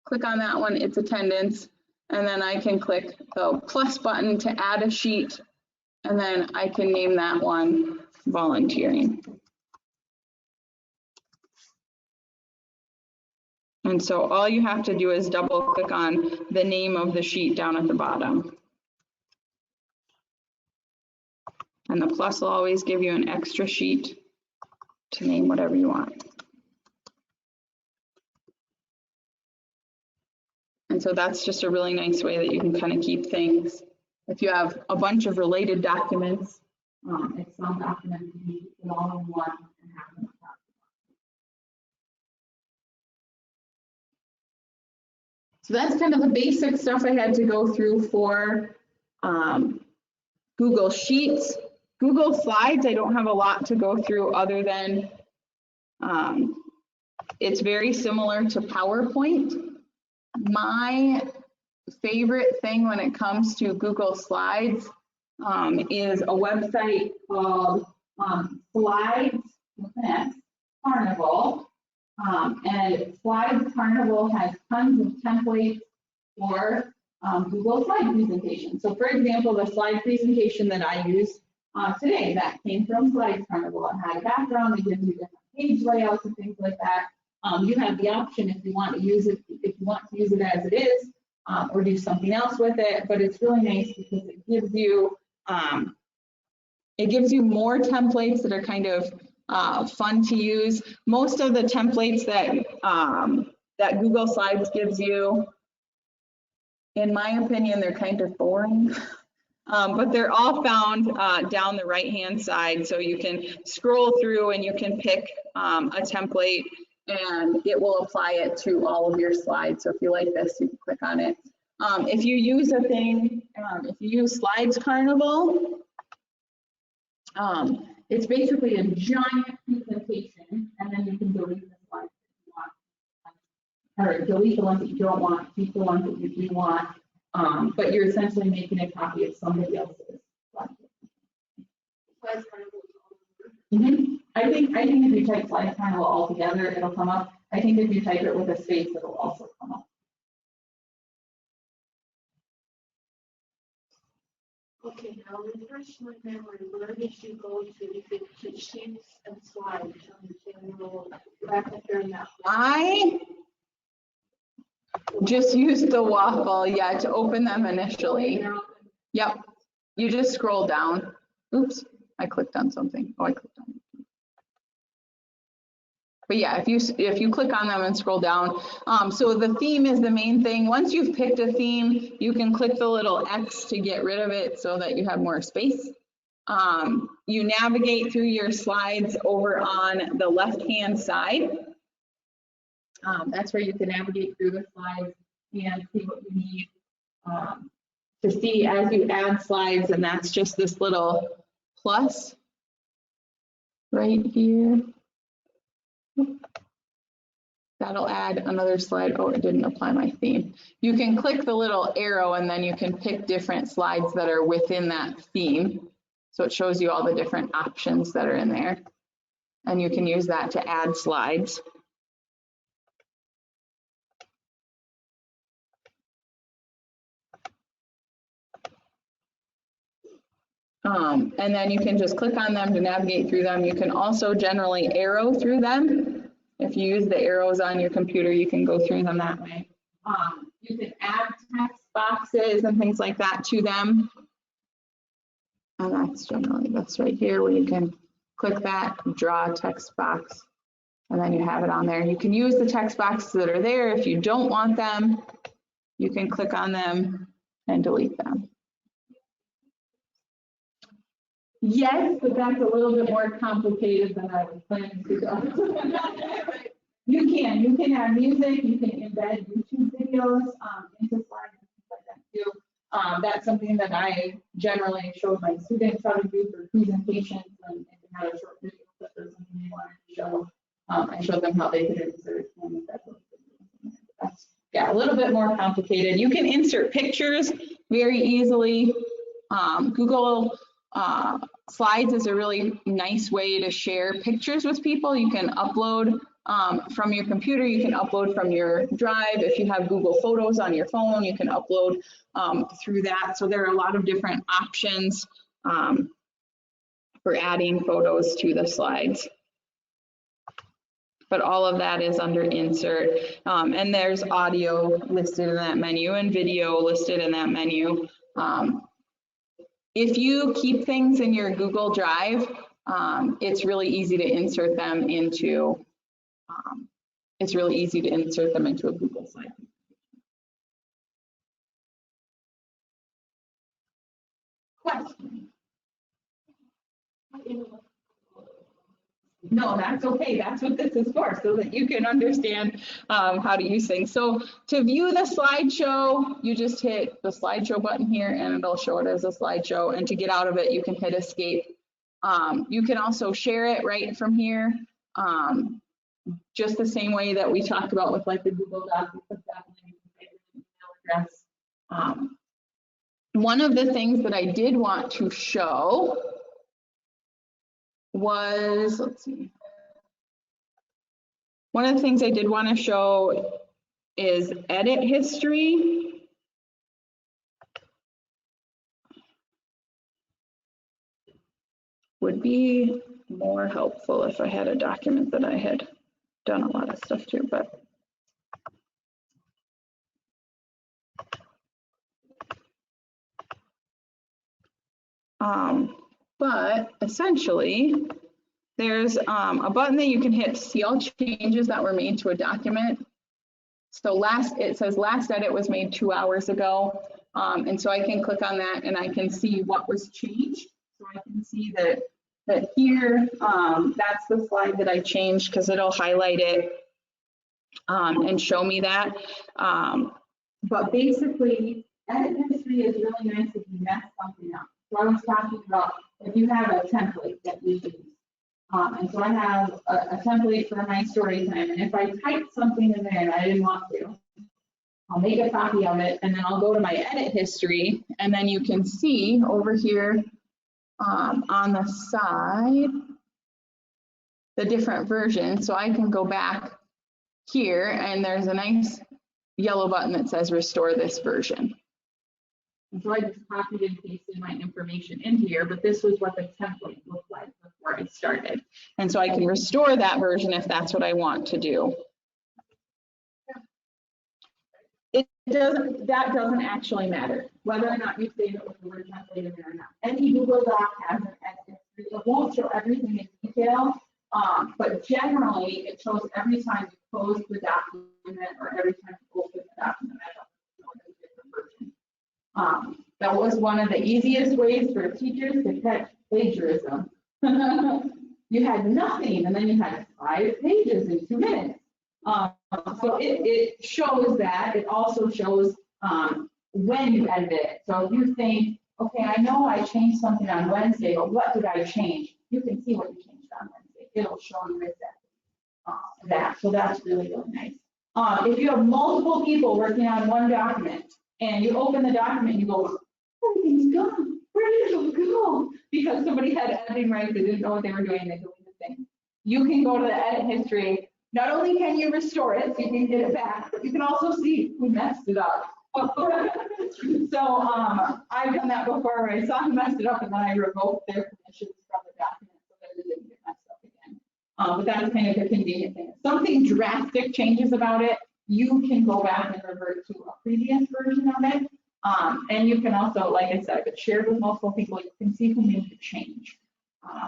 click on that one, it's attendance, and then I can click the plus button to add a sheet, and then I can name that one volunteering. And so all you have to do is double click on the name of the sheet down at the bottom. And the plus will always give you an extra sheet to name whatever you want. And so that's just a really nice way that you can kind of keep things. If you have a bunch of related documents, Excel documents, you can put them all in one and have them. So that's kind of the basic stuff I had to go through for Google Sheets. Google Slides, I don't have a lot to go through other than it's very similar to PowerPoint. My favorite thing when it comes to Google Slides is a website called Slides Carnival. And Slides Carnival has tons of templates for Google slide presentations. So for example, the slide presentation that I used today, that came from Slides Carnival. It had a background, it gives you different page layouts and things like that. You have the option if you want to use it, as it is, or do something else with it. But it's really nice because it gives you more templates that are kind of fun to use. Most of the templates that Google Slides gives you, in my opinion, they're kind of boring. But they're all found down the right-hand side. So you can scroll through and you can pick a template and it will apply it to all of your slides. So if you like this, you can click on it. If you use if you use Slides Carnival, it's basically a giant presentation, and then you can delete the slides if you want, or delete the ones that you don't want, keep the ones that you do want, but you're essentially making a copy of somebody else's slide. I think if you type Slides Carnival all together, it'll come up. I think if you type it with a space, it'll also come up. Okay, now refresh my memory. Where did you go to sheets and slides on the general graphic area? I just used the waffle, to open them initially. Yep, you just scroll down. Oops, I clicked on something. Oh, I clicked on it. But yeah, if you click on them and scroll down, so the theme is the main thing. Once you've picked a theme, you can click the little X to get rid of it so that you have more space. You navigate through your slides over on the left-hand side. That's where you can navigate through the slides and see what you need to see as you add slides, and that's just this little plus right here. That'll add another slide. Oh, it didn't apply my theme. You can click the little arrow and then you can pick different slides that are within that theme. So it shows you all the different options that are in there. And you can use that to add slides. And then you can just click on them to navigate through them. You can also generally arrow through them. If you use the arrows on your computer, you can go through them that way. You can add text boxes and things like that to them. And that's generally this right here where you can click that, draw a text box, and then you have it on there. You can use the text boxes that are there. If you don't want them, you can click on them and delete them. Yes, but that's a little bit more complicated than I was planning to do. You can add music, you can embed YouTube videos into slides and things like that too. That's something that I generally show my students how to do for presentations and to had a short video clip or something they wanted to show, I showed them how they could insert. And that's, yeah, a little bit more complicated. You can insert pictures very easily. Google Slides is a really nice way to share pictures with people. You can upload from your computer, you can upload from your drive. If you have Google Photos on your phone, you can upload through that. So there are a lot of different options for adding photos to the slides. But all of that is under insert. And there's audio listed in that menu and video listed in that menu. If you keep things in your Google Drive, it's really easy to insert them into a Google slide. Question? No, that's okay. That's what this is for, so that you can understand how to use things. So to view the slideshow, you just hit the slideshow button here and it'll show it as a slideshow. And to get out of it, you can hit escape. You can also share it right from here, just the same way that we talked about with like the Google Doc. You put that in, email address. One of the things that I did want to show was, let's see. One of the things I did want to show is edit history. Would be more helpful if I had a document that I had done a lot of stuff to, but essentially, there's a button that you can hit to see all changes that were made to a document. So it says last edit was made 2 hours ago. And so I can click on that and I can see what was changed. So I can see that here, that's the slide that I changed because it'll highlight it and show me that. But basically, edit history is really nice if you mess something up. So I was talking about if you have a template that you use. And so I have a template for my story time. And if I type something in there and I didn't want to, I'll make a copy of it and then I'll go to my edit history. And then you can see over here on the side, the different versions. So I can go back here and there's a nice yellow button that says restore this version. And so I just copied and pasted my information in here, but this was what the template looked like before I started. And so I can restore that version if that's what I want to do. That doesn't actually matter, whether or not you save it with the word template in there or not. Any Google Doc has an edit history. It won't show everything in detail, but generally it shows every time you close the document or every time you open the document. That was one of the easiest ways for teachers to catch plagiarism. You had nothing, and then you had 5 pages in 2 minutes. So it shows that. It also shows when you edit it. So if you think, okay, I know I changed something on Wednesday, but what did I change? You can see what you changed on Wednesday. It'll show you exactly that. So that's really, really nice. If you have multiple people working on one document, and you open the document and you go, everything's gone. Where did it go? Because somebody had editing rights, they didn't know what they were doing, they deleted the thing. You can go to the edit history. Not only can you restore it, so you can get it back, but you can also see who messed it up. So I've done that before where I saw who messed it up and then I revoked their permissions from the document so that it didn't get messed up again. But that's kind of a convenient thing. If something drastic changes about it, you can go back and revert to a previous version of it. And you can also, like I said, if it's shared with multiple people, you can see who made the change.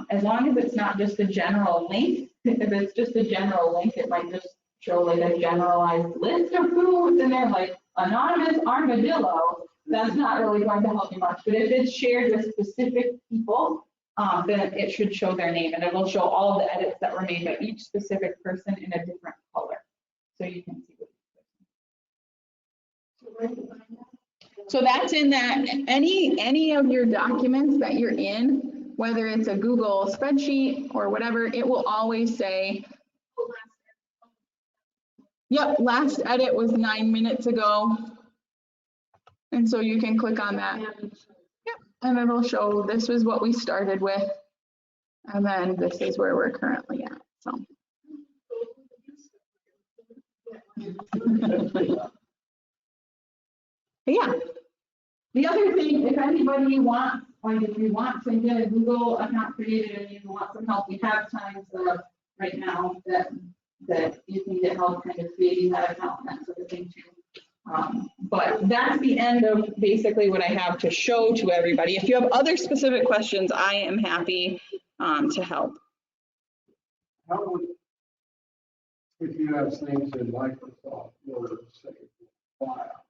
As long as it's not just a general link, if it's just a general link, it might just show like a generalized list of foods in there, like anonymous armadillo. That's not really going to help you much. But if it's shared with specific people, then it should show their name and it will show all of the edits that were made by each specific person in a different color. So you can see what. So that's in that any of your documents that you're in, whether it's a Google spreadsheet or whatever, it will always say, yep, last edit was 9 minutes ago. And so you can click on that. Yep, and it'll show this was what we started with. And then this is where we're currently at, so. Yeah. The other thing, if anybody wants, like if you want to get a Google account created and you want some help, we have times right now that you can get help kind of creating that account and that sort of thing too. But that's the end of basically what I have to show to everybody. If you have other specific questions, I am happy to help. How would, if you have things in Microsoft Word, say, file,